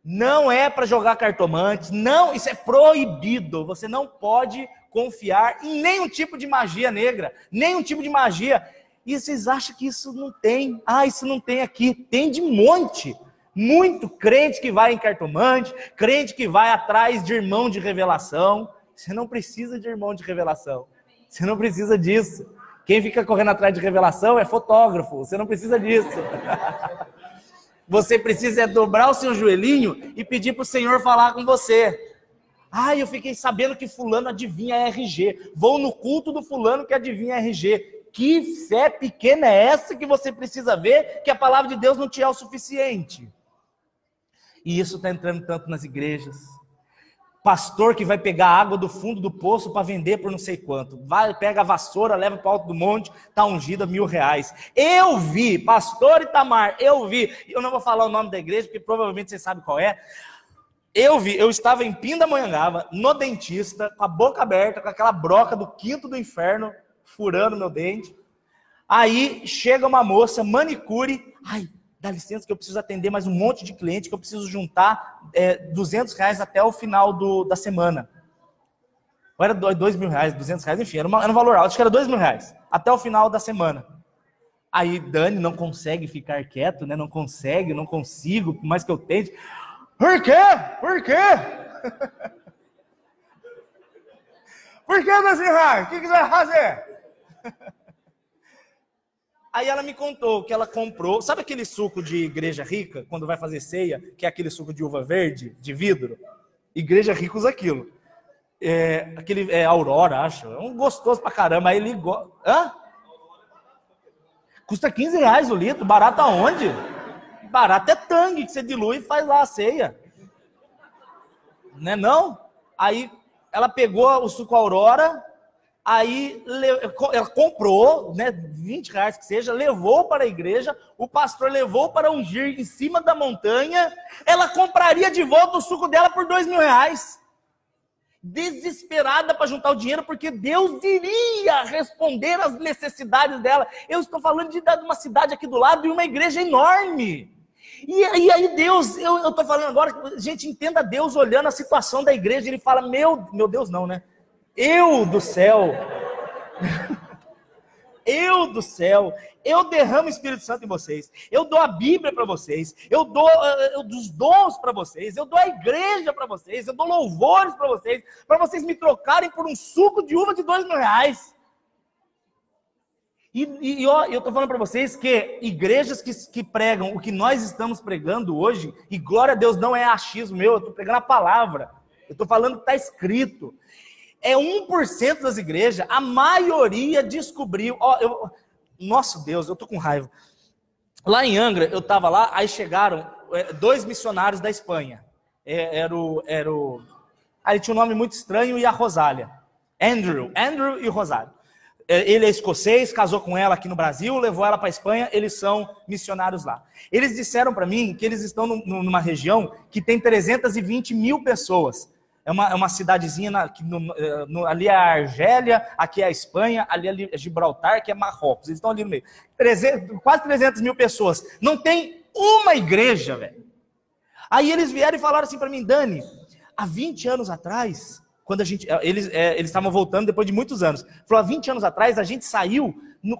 Não é para jogar cartomante, não, isso é proibido. Você não pode confiar em nenhum tipo de magia negra, nenhum tipo de magia. E vocês acham que isso não tem? Isso não tem aqui. Tem de monte. Muito crente que vai em cartomante, crente que vai atrás de irmão de revelação. Você não precisa de irmão de revelação. Você não precisa disso. Quem fica correndo atrás de revelação é fotógrafo. Você não precisa disso. Você precisa dobrar o seu joelhinho e pedir para o Senhor falar com você. Eu fiquei sabendo que fulano adivinha RG. Vou no culto do fulano que adivinha RG. Que fé pequena é essa que você precisa ver que a palavra de Deus não te é o suficiente? E isso está entrando tanto nas igrejas. Pastor que vai pegar água do fundo do poço para vender por não sei quanto. Vai, pega a vassoura, leva para o alto do monte, está ungido a R$1.000. Eu vi, pastor Itamar, eu vi. Eu não vou falar o nome da igreja, porque provavelmente vocês sabem qual é. Eu estava em Pindamonhangaba, no dentista, com a boca aberta, com aquela broca do quinto do inferno, furando meu dente. Aí chega uma moça, manicure, dá licença que eu preciso atender mais um monte de cliente, que eu preciso juntar R$200 até o final da semana. Ou era R$2.000, R$200, enfim, era um valor alto, acho que era R$2.000, até o final da semana. Aí Dani não consegue ficar quieto, né? Não consigo, por mais que eu tente. Por quê? Por quê? Por que, meu senhor? O que você vai fazer? Aí ela me contou que ela comprou, sabe aquele suco de igreja rica, quando vai fazer ceia, que é aquele suco de uva verde, de vidro? Igreja rica usa aquilo. Aquele Aurora, acho. É um gostoso pra caramba. Aí ele gosta. Custa R$15 o litro. Barato aonde? Barato é Tang, que você dilui e faz lá a ceia. Né não? Aí ela pegou o suco Aurora. Aí ela comprou, né, R$20 que seja, levou para a igreja, o pastor levou para ungir em cima da montanha, ela compraria de volta o suco dela por R$2.000. Desesperada para juntar o dinheiro, porque Deus iria responder às necessidades dela. Eu estou falando de uma cidade aqui do lado e uma igreja enorme. E aí Deus, eu estou falando agora, gente, entenda Deus olhando a situação da igreja, ele fala, meu Deus não, né? Eu do céu, eu derramo o Espírito Santo em vocês, eu dou a Bíblia para vocês, eu dou os dons para vocês, eu dou a igreja para vocês, eu dou louvores para vocês me trocarem por um suco de uva de R$2.000. E eu estou falando para vocês que igrejas que pregam o que nós estamos pregando hoje, e glória a Deus, não é achismo meu, eu estou pregando a palavra, eu estou falando que está escrito. É 1% das igrejas, a maioria descobriu. Nosso Deus, eu tô com raiva. Lá em Angra, eu estava lá, aí chegaram 2 missionários da Espanha. Aí tinha um nome muito estranho e a Rosália. Andrew e Rosália. Ele é escocês, casou com ela aqui no Brasil, levou ela para a Espanha, eles são missionários lá. Eles disseram para mim que eles estão numa região que tem 320 mil pessoas. É uma cidadezinha, ali é a Argélia, aqui é a Espanha, ali é Gibraltar, que é Marrocos. Eles estão ali no meio. Quase 300 mil pessoas. Não tem uma igreja, velho. Aí eles vieram e falaram assim para mim, Dani, há 20 anos atrás, quando eles estavam voltando depois de muitos anos. Falou, há 20 anos atrás a gente saiu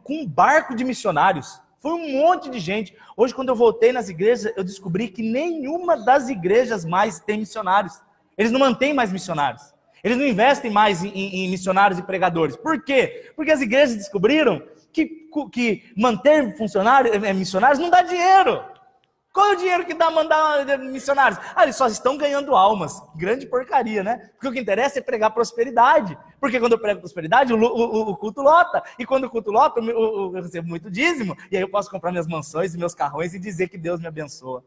com um barco de missionários. Foi um monte de gente. Hoje, quando eu voltei nas igrejas, eu descobri que nenhuma das igrejas mais tem missionários. Eles não mantêm mais missionários. Eles não investem mais em missionários e pregadores. Por quê? Porque as igrejas descobriram que manter missionários não dá dinheiro. Qual é o dinheiro que dá mandar missionários? Eles só estão ganhando almas. Grande porcaria, né? Porque o que interessa é pregar prosperidade. Porque quando eu prego prosperidade, o culto lota. E quando o culto lota, eu recebo muito dízimo. E aí eu posso comprar minhas mansões e meus carrões e dizer que Deus me abençoa.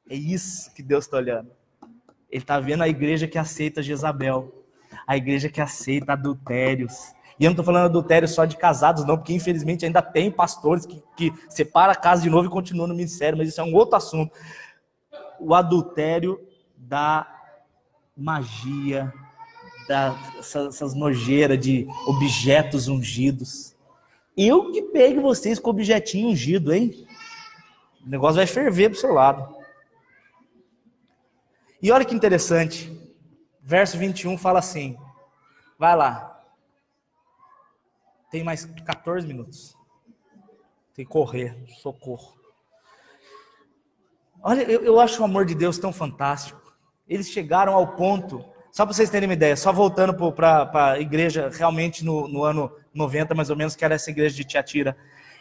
É isso que Deus está olhando. Ele está vendo a igreja que aceita Jezabel. A igreja que aceita adultérios. E eu não estou falando adultério só de casados, não, porque infelizmente ainda tem pastores que separam a casa de novo e continuam no ministério, mas isso é um outro assunto. O adultério da magia, essas nojeiras de objetos ungidos. Eu que pego vocês com objetinho ungido, hein? O negócio vai ferver pro seu lado. E olha que interessante, verso 21 fala assim, vai lá. Tem mais 14 minutos. Tem que correr, socorro. Olha, eu acho o amor de Deus tão fantástico. Eles chegaram ao ponto, só para vocês terem uma ideia, só voltando para a igreja, realmente no ano 90, mais ou menos, que era essa igreja de Tiatira.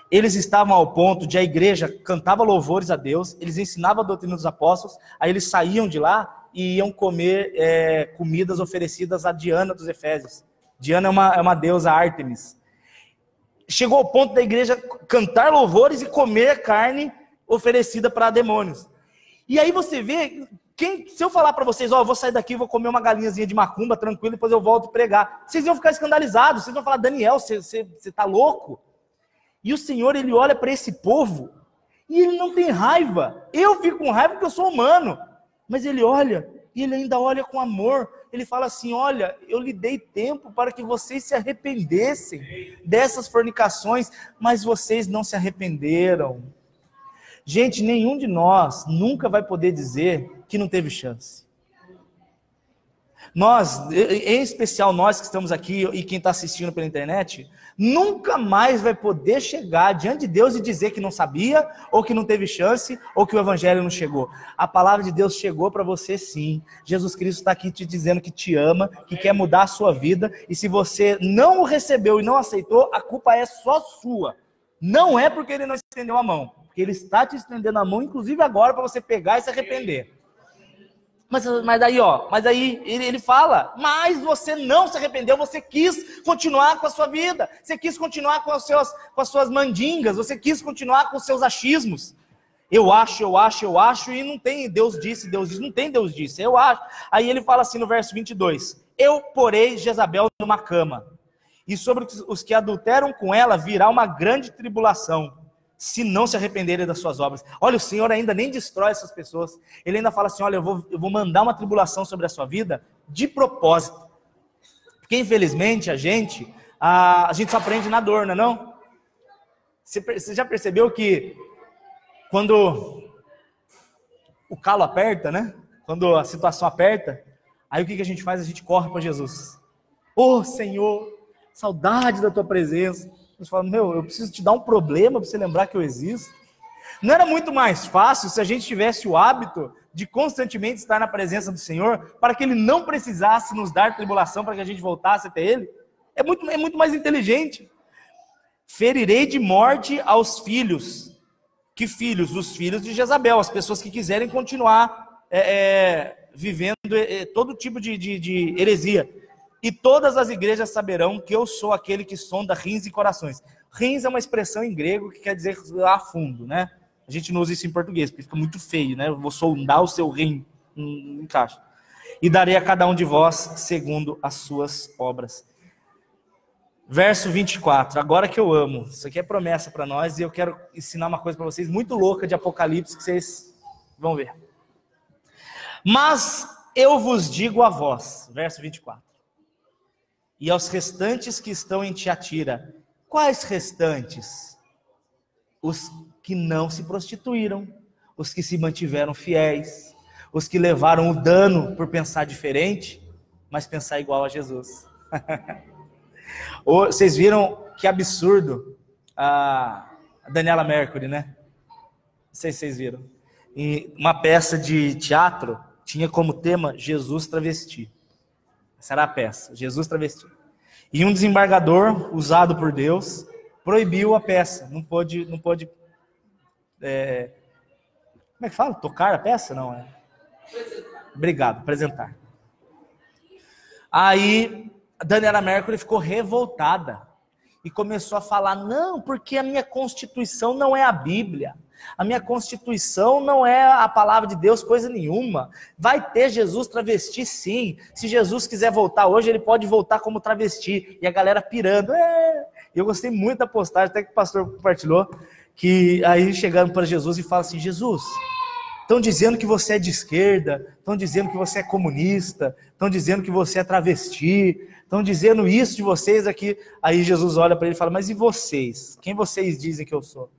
Eles estavam ao ponto de a igreja cantava louvores a Deus, eles ensinavam a doutrina dos apóstolos, aí eles saíam de lá e iam comer comidas oferecidas a Diana dos Efésios. Diana é uma deusa Ártemis. Chegou ao ponto da igreja cantar louvores e comer carne oferecida para demônios. E aí você vê, se eu falar para vocês, eu vou sair daqui, vou comer uma galinhazinha de macumba, tranquilo, depois eu volto pregar. Vocês iam ficar escandalizados, vocês vão falar, Daniel, você tá louco? E o Senhor, ele olha para esse povo e ele não tem raiva. Eu fico com raiva porque eu sou humano. Mas ele olha, e ele ainda olha com amor. Ele fala assim, olha, eu lhe dei tempo para que vocês se arrependessem dessas fornicações, mas vocês não se arrependeram. Gente, nenhum de nós nunca vai poder dizer que não teve chance. Nós, em especial nós que estamos aqui e quem está assistindo pela internet, nunca mais vai poder chegar diante de Deus e dizer que não sabia, ou que não teve chance, ou que o evangelho não chegou. A palavra de Deus chegou para você sim. Jesus Cristo está aqui te dizendo que te ama, que quer mudar a sua vida, e se você não o recebeu e não aceitou, a culpa é só sua. Não é porque ele não estendeu a mão, porque ele está te estendendo a mão, inclusive agora, para você pegar e se arrepender. Mas aí ele fala, mas você não se arrependeu, você quis continuar com a sua vida, você quis continuar com as suas mandingas, você quis continuar com os seus achismos. Eu acho, e não tem Deus disse, não tem Deus disse, eu acho. Aí ele fala assim no verso 22, eu porei Jezabel numa cama, e sobre os que adulteram com ela virá uma grande tribulação, se não se arrependerem das suas obras. Olha, o Senhor ainda nem destrói essas pessoas. Ele ainda fala assim, olha, eu vou mandar uma tribulação sobre a sua vida de propósito. Porque, infelizmente, a gente só aprende na dor, não é não? Você já percebeu que quando o calo aperta, né? Quando a situação aperta, aí o que a gente faz? A gente corre para Jesus. Ô, Senhor, saudade da tua presença. Você fala, eu preciso te dar um problema para você lembrar que eu existo. Não era muito mais fácil se a gente tivesse o hábito de constantemente estar na presença do Senhor, para que Ele não precisasse nos dar tribulação, para que a gente voltasse até Ele? É muito mais inteligente. Ferirei de morte aos filhos. Que filhos? Os filhos de Jezabel, as pessoas que quiserem continuar vivendo todo tipo de heresia. E todas as igrejas saberão que eu sou aquele que sonda rins e corações. Rins é uma expressão em grego que quer dizer a fundo, né? A gente não usa isso em português, porque fica muito feio, né? Eu vou sondar o seu rim, não encaixa. E darei a cada um de vós segundo as suas obras. Verso 24, agora que eu amo. Isso aqui é promessa para nós e eu quero ensinar uma coisa para vocês muito louca de Apocalipse que vocês vão ver. Mas eu vos digo a vós, verso 24. E aos restantes que estão em Tiatira. Quais restantes? Os que não se prostituíram, os que se mantiveram fiéis, os que levaram o dano por pensar diferente, mas pensar igual a Jesus. Vocês viram que absurdo a Daniela Mercury, né? Não sei se vocês viram. Em uma peça de teatro, tinha como tema Jesus travesti. Essa era a peça, Jesus travesti. E um desembargador, usado por Deus, proibiu a peça. Não pôde como é que fala? Tocar a peça? Não, é? Obrigado, apresentar. Aí, a Daniela Mercury ficou revoltada e começou a falar, não, porque a minha Constituição não é a Bíblia. A minha Constituição não é a palavra de Deus, coisa nenhuma. Vai ter Jesus travesti, sim. Se Jesus quiser voltar hoje, ele pode voltar como travesti. E a galera pirando. Eu gostei muito da postagem, até que o pastor compartilhou, que aí chegando para Jesus e fala assim, Jesus, estão dizendo que você é de esquerda, estão dizendo que você é comunista, estão dizendo que você é travesti, estão dizendo isso de vocês aqui. Aí Jesus olha para ele e fala, mas e vocês? Quem vocês dizem que eu sou?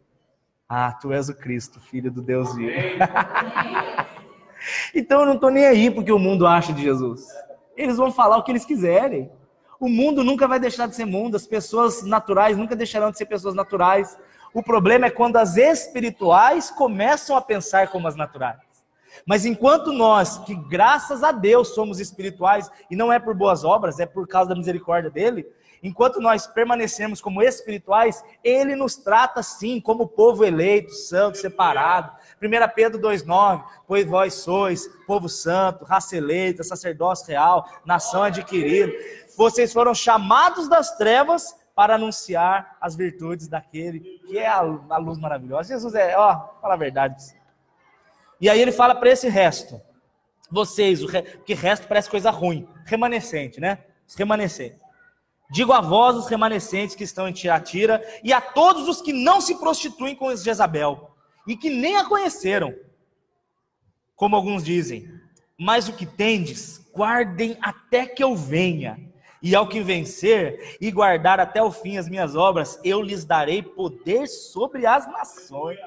Ah, tu és o Cristo, filho do Deus vivo. Então eu não estou nem aí porque o mundo acha de Jesus. Eles vão falar o que eles quiserem. O mundo nunca vai deixar de ser mundo, as pessoas naturais nunca deixarão de ser pessoas naturais. O problema é quando as espirituais começam a pensar como as naturais. Mas enquanto nós, que graças a Deus somos espirituais, e não é por boas obras, é por causa da misericórdia dele, enquanto nós permanecemos como espirituais, ele nos trata sim como povo eleito, santo, separado. 1 Pedro 2,9, pois vós sois povo santo, raça eleita, sacerdócio real, nação adquirida. Vocês foram chamados das trevas para anunciar as virtudes daquele que é a luz maravilhosa. Jesus fala a verdade. E aí ele fala para esse resto, vocês, porque resto parece coisa ruim, remanescente, né? Remanescente. Digo a vós, os remanescentes que estão em Tiatira, e a todos os que não se prostituem com Jezabel, e que nem a conheceram, como alguns dizem, mas o que tendes, guardem até que eu venha, e ao que vencer e guardar até o fim as minhas obras, eu lhes darei poder sobre as nações.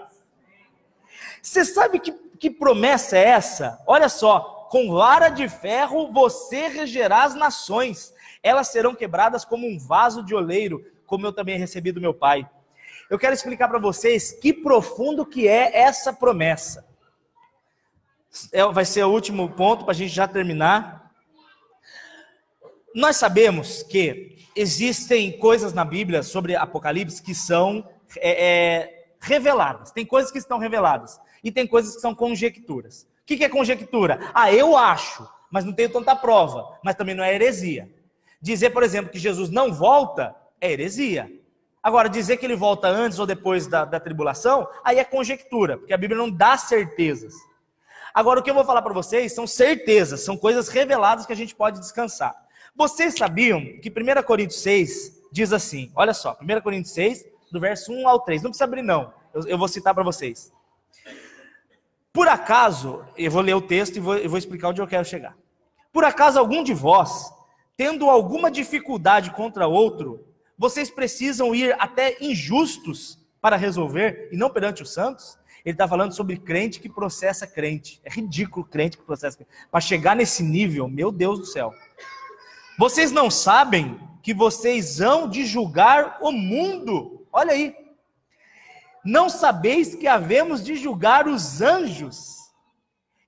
Você sabe que promessa é essa? Olha só, com vara de ferro você regerá as nações, elas serão quebradas como um vaso de oleiro, como eu também recebi do meu pai. Eu quero explicar para vocês que profundo que é essa promessa. Vai ser o último ponto para a gente já terminar. Nós sabemos que existem coisas na Bíblia sobre Apocalipse que são reveladas. Tem coisas que estão reveladas e tem coisas que são conjecturas. O que é conjectura? Eu acho, mas não tenho tanta prova, mas também não é heresia. Dizer, por exemplo, que Jesus não volta é heresia. Agora, dizer que ele volta antes ou depois da tribulação, aí é conjectura, porque a Bíblia não dá certezas. Agora, o que eu vou falar para vocês são certezas, são coisas reveladas que a gente pode descansar. Vocês sabiam que 1 Coríntios 6 diz assim, olha só, 1 Coríntios 6, do verso 1 ao 3, não precisa abrir não, eu vou citar para vocês. Por acaso, eu vou ler o texto e vou explicar onde eu quero chegar. Por acaso algum de vós, tendo alguma dificuldade contra outro, vocês precisam ir até injustos para resolver, e não perante os santos? Ele está falando sobre crente que processa crente. É ridículo crente que processa crente. Para chegar nesse nível, meu Deus do céu. Vocês não sabem que vocês hão de julgar o mundo? Olha aí. Não sabeis que havemos de julgar os anjos?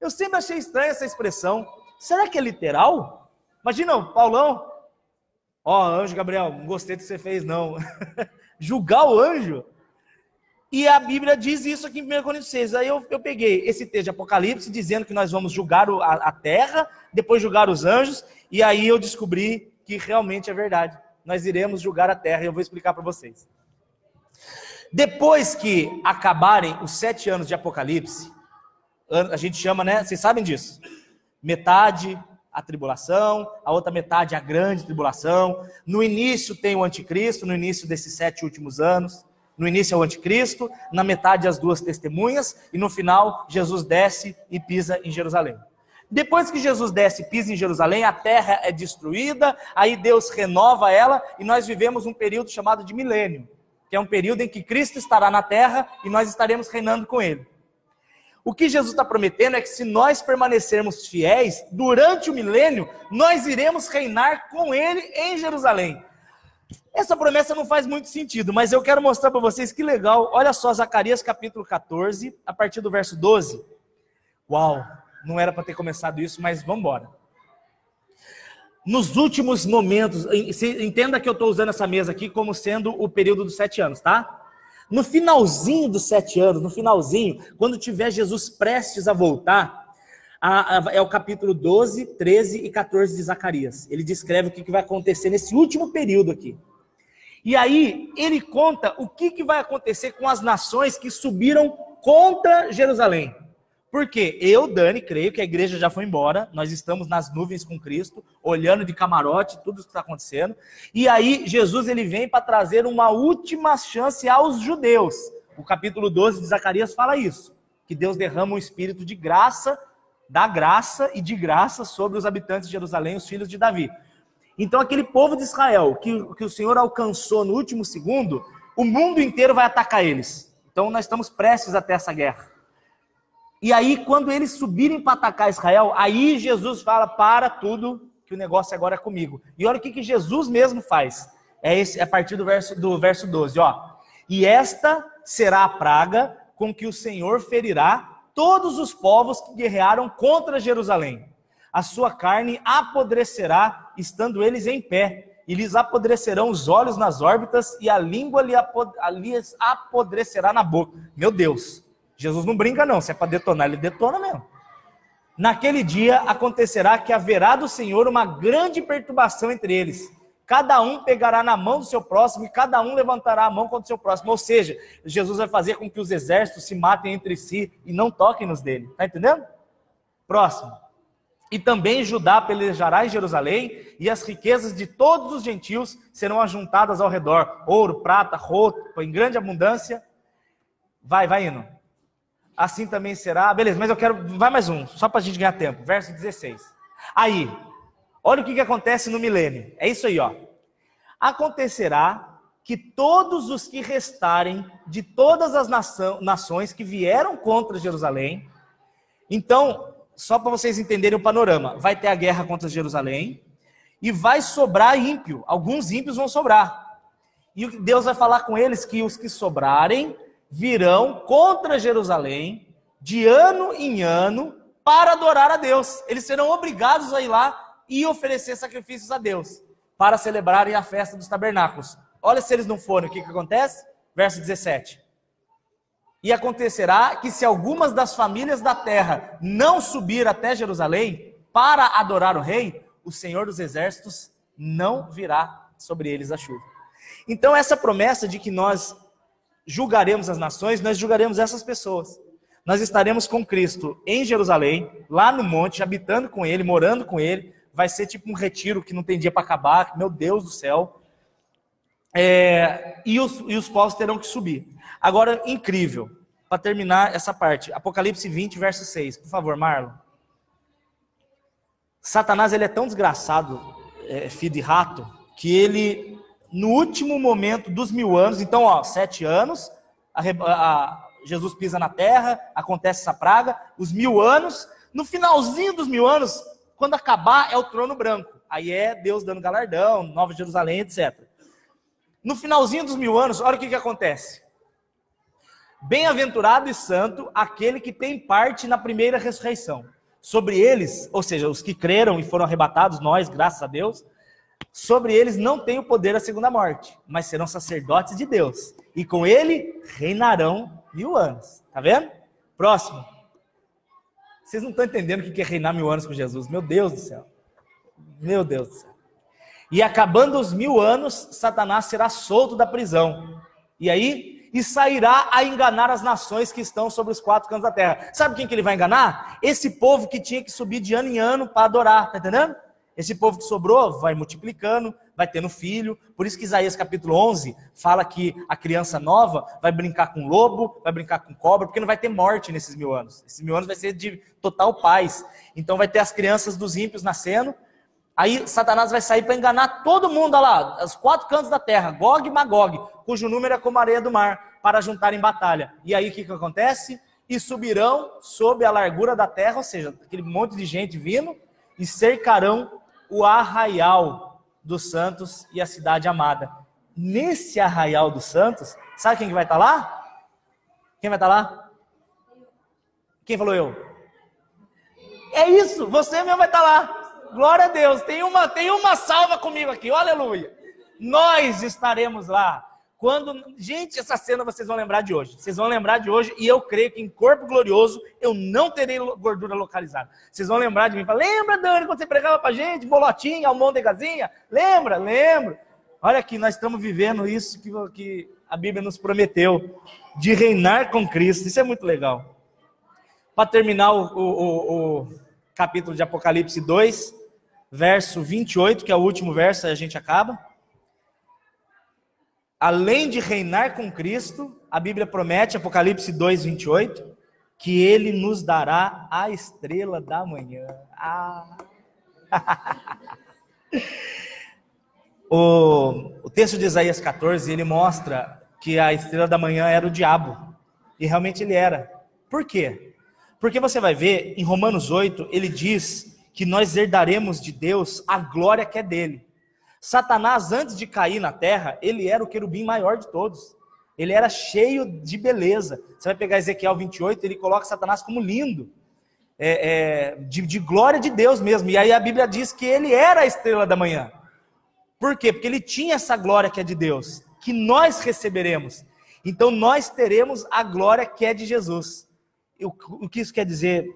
Eu sempre achei estranha essa expressão. Será que é literal? Imagina o Paulão. Anjo Gabriel, não gostei do que você fez não. Julgar o anjo? E a Bíblia diz isso aqui em 1 Coríntios 6. Aí eu peguei esse texto de Apocalipse dizendo que nós vamos julgar a terra, depois julgar os anjos, e aí eu descobri que realmente é verdade. Nós iremos julgar a terra e eu vou explicar para vocês. Depois que acabarem os 7 anos de Apocalipse, a gente chama, né? Vocês sabem disso. Metade a tribulação, a outra metade a grande tribulação. No início tem o anticristo, no início desses 7 últimos anos. No início é o anticristo, na metade as 2 testemunhas, e no final Jesus desce e pisa em Jerusalém. Depois que Jesus desce e pisa em Jerusalém, a terra é destruída, aí Deus renova ela, e nós vivemos um período chamado de milênio, que é um período em que Cristo estará na terra, e nós estaremos reinando com ele. O que Jesus está prometendo é que se nós permanecermos fiéis, durante o milênio, nós iremos reinar com ele em Jerusalém. Essa promessa não faz muito sentido, mas eu quero mostrar para vocês que legal. Olha só, Zacarias capítulo 14, a partir do verso 12. Uau, não era para ter começado isso, mas vamos embora. Nos últimos momentos, entenda que eu estou usando essa mesa aqui como sendo o período dos 7 anos, tá? No finalzinho dos 7 anos, no finalzinho, quando tiver Jesus prestes a voltar, é o capítulo 12, 13 e 14 de Zacarias. Ele descreve o que vai acontecer nesse último período aqui. E aí, ele conta o que vai acontecer com as nações que subiram contra Jerusalém. Porque eu, Dani, creio que a igreja já foi embora, nós estamos nas nuvens com Cristo, olhando de camarote tudo o que está acontecendo, e aí Jesus ele vem para trazer uma última chance aos judeus. O capítulo 12 de Zacarias fala isso, que Deus derrama um espírito de graça, da graça e de graça sobre os habitantes de Jerusalém, os filhos de Davi. Então aquele povo de Israel, que o Senhor alcançou no último segundo, o mundo inteiro vai atacar eles. Então nós estamos prestes a ter essa guerra. E aí, quando eles subirem para atacar Israel, aí Jesus fala, para tudo, que o negócio agora é comigo. E olha o que Jesus mesmo faz. É a partir do verso 12, ó. E esta será a praga com que o Senhor ferirá todos os povos que guerrearam contra Jerusalém. A sua carne apodrecerá, estando eles em pé, e lhes apodrecerão os olhos nas órbitas, e a língua lhes apodrecerá na boca. Meu Deus! Jesus não brinca não, se é para detonar, ele detona mesmo. Naquele dia acontecerá que haverá do Senhor uma grande perturbação entre eles. Cada um pegará na mão do seu próximo e cada um levantará a mão contra o seu próximo. Ou seja, Jesus vai fazer com que os exércitos se matem entre si e não toquem nos dele. Está entendendo? Próximo. E também Judá pelejará em Jerusalém, e as riquezas de todos os gentios serão ajuntadas ao redor. Ouro, prata, roupa, em grande abundância. Vai indo. Assim também será. Beleza, mas eu quero. Vai mais um, só para a gente ganhar tempo. Verso 16. Aí, olha o que acontece no milênio. É isso aí, ó. Acontecerá que todos os que restarem de todas as nações que vieram contra Jerusalém. Então, só para vocês entenderem o panorama, vai ter a guerra contra Jerusalém e vai sobrar ímpio. Alguns ímpios vão sobrar. E Deus vai falar com eles que os que sobrarem virão contra Jerusalém de ano em ano para adorar a Deus. Eles serão obrigados a ir lá e oferecer sacrifícios a Deus para celebrarem a festa dos tabernáculos. Olha se eles não forem, o que acontece? Verso 17. E acontecerá que se algumas das famílias da terra não subir até Jerusalém para adorar o rei, o Senhor dos exércitos não virá sobre eles a chuva. Então essa promessa de que nós julgaremos as nações, nós julgaremos essas pessoas. Nós estaremos com Cristo em Jerusalém, lá no monte, habitando com ele, morando com ele. Vai ser tipo um retiro que não tem dia para acabar, meu Deus do céu. E os povos terão que subir. Agora, incrível, para terminar essa parte, Apocalipse 20, verso 6. Por favor, Marlon. Satanás, ele é tão desgraçado, filho de rato, que ele, no último momento dos 1000 anos, então, ó, 7 anos, Jesus pisa na terra, acontece essa praga, os 1000 anos, no finalzinho dos 1000 anos, quando acabar, é o trono branco. Aí é Deus dando galardão, Nova Jerusalém, etc. No finalzinho dos 1000 anos, olha o que acontece. Bem-aventurado e santo aquele que tem parte na primeira ressurreição. Sobre eles, ou seja, os que creram e foram arrebatados, nós, graças a Deus, sobre eles não tem o poder da segunda morte, mas serão sacerdotes de Deus. E com ele reinarão 1000 anos. Tá vendo? Próximo. Vocês não estão entendendo o que é reinar 1000 anos com Jesus. Meu Deus do céu. Meu Deus do céu. E acabando os 1000 anos, Satanás será solto da prisão. E aí? E sairá a enganar as nações que estão sobre os 4 cantos da terra. Sabe quem que ele vai enganar? Esse povo que tinha que subir de ano em ano para adorar. Tá entendendo? Esse povo que sobrou vai multiplicando, vai tendo filho. Por isso que Isaías capítulo 11 fala que a criança nova vai brincar com lobo, vai brincar com cobra, porque não vai ter morte nesses 1000 anos. Esses 1000 anos vai ser de total paz. Então vai ter as crianças dos ímpios nascendo. Aí Satanás vai sair para enganar todo mundo, olha lá, os 4 cantos da terra, Gog e Magog, cujo número é como a areia do mar, para juntar em batalha. E aí o que acontece? e subirão sob a largura da terra, ou seja, aquele monte de gente vindo, e cercarão o arraial dos santos e a cidade amada. Nesse arraial dos santos, sabe quem que vai estar lá? Quem vai estar lá? Quem falou eu? É isso, você mesmo vai estar lá. Glória a Deus, tem uma salva comigo aqui, oh, aleluia. Nós estaremos lá. Gente, essa cena vocês vão lembrar de hoje. Vocês vão lembrar de hoje e eu creio que em corpo glorioso eu não terei gordura localizada. Vocês vão lembrar de mim. Lembra, Dani, quando você pregava pra gente, bolotinha, almôndegazinha? Lembra? Lembro. Olha aqui, nós estamos vivendo isso que a Bíblia nos prometeu, de reinar com Cristo. Isso é muito legal. Para terminar o capítulo de Apocalipse 2, verso 28, que é o último verso, aí a gente acaba. Além de reinar com Cristo, a Bíblia promete, Apocalipse 2, 28, que Ele nos dará a estrela da manhã. O texto de Isaías 14, ele mostra que a estrela da manhã era o diabo. E realmente ele era. Por quê? Porque você vai ver, em Romanos 8, ele diz que nós herdaremos de Deus a glória que é dele. Satanás, antes de cair na terra, ele era o querubim maior de todos. Ele era cheio de beleza. Você vai pegar Ezequiel 28, ele coloca Satanás como lindo. De glória de Deus mesmo. E aí a Bíblia diz que ele era a estrela da manhã. Por quê? Porque ele tinha essa glória que é de Deus, que nós receberemos. Então nós teremos a glória que é de Jesus. O que isso quer dizer,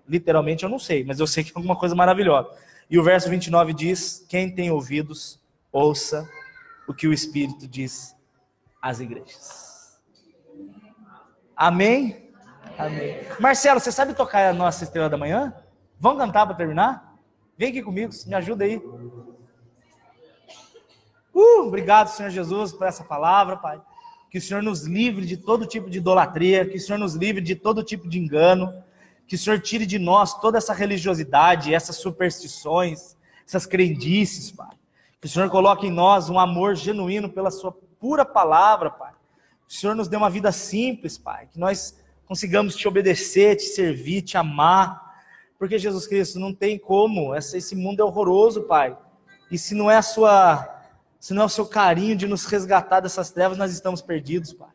literalmente, eu não sei, mas eu sei que é alguma coisa maravilhosa. E o verso 29 diz: quem tem ouvidos, ouça o que o Espírito diz às igrejas. Amém? Amém. Marcelo, você sabe tocar a nossa estrela da manhã? Vamos cantar para terminar? Vem aqui comigo, me ajuda aí. Obrigado, Senhor Jesus, por essa palavra, Pai. Que o Senhor nos livre de todo tipo de idolatria, que o Senhor nos livre de todo tipo de engano, que o Senhor tire de nós toda essa religiosidade, essas superstições, essas crendices, Pai. Que o Senhor coloque em nós um amor genuíno pela sua pura palavra, Pai. Que o Senhor nos dê uma vida simples, Pai. Que nós consigamos te obedecer, te servir, te amar. Porque, Jesus Cristo, não tem como. Esse mundo é horroroso, Pai. E se não é o seu carinho de nos resgatar dessas trevas, nós estamos perdidos, Pai.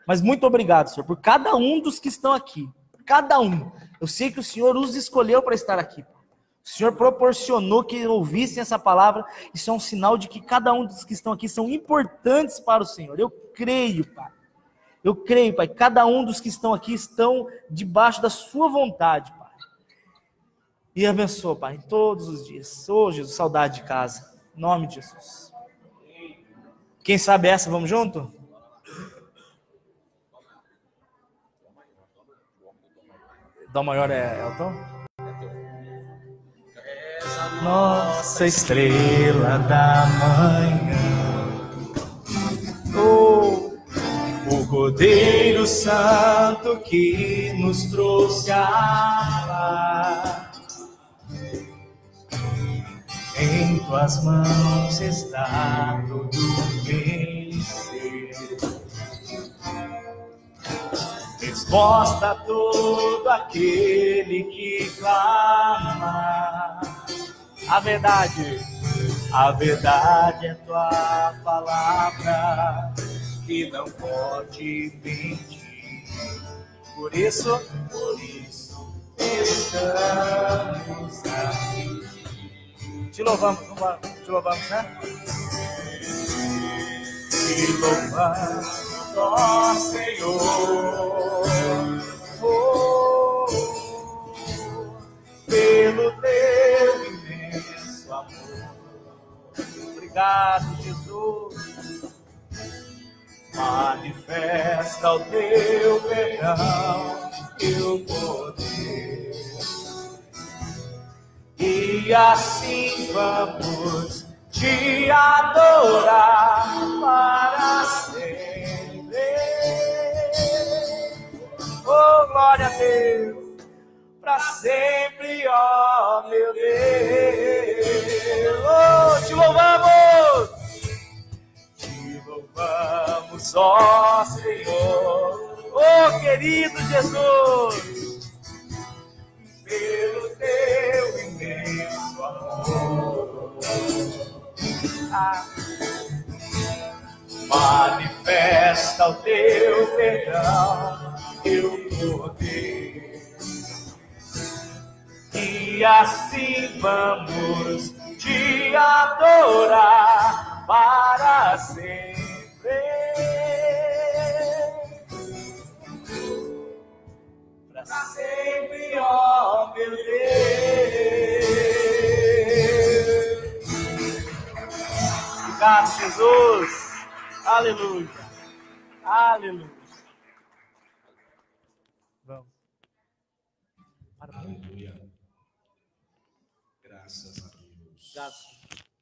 Mas muito obrigado, Senhor, por cada um dos que estão aqui. Cada um. Eu sei que o Senhor os escolheu para estar aqui. O Senhor proporcionou que ouvissem essa palavra. Isso é um sinal de que cada um dos que estão aqui são importantes para o Senhor. Eu creio, Pai. Eu creio, Pai. Cada um dos que estão aqui estão debaixo da sua vontade, Pai. E abençoa, Pai, todos os dias. Ô, Jesus, saudade de casa. Em nome de Jesus. Quem sabe essa, vamos junto? Dó maior é o tom? Nossa estrela da manhã, o Cordeiro Santo que nos trouxe a paz. Em tuas mãos está tudo vencer. Resposta a todo aquele que clama. A verdade é tua palavra, que não pode mentir. Por isso estamos aqui. Te louvamos, né? Te louvamos, ó Senhor, pelo teu imenso amor. Obrigado, Jesus. Manifesta o teu perdão, teu poder. E assim vamos te adorar para sempre. Oh, glória a Deus, para sempre, ó meu Deus. Oh, te louvamos, ó Senhor. Oh, Oh, querido Jesus, pelo teu imenso amor, manifesta o teu perdão, teu poder, e assim vamos te adorar para sempre. Para sempre, ó meu Deus. Obrigado, Jesus. Aleluia. Aleluia. Vamos. Aleluia. Graças a Deus. Graças.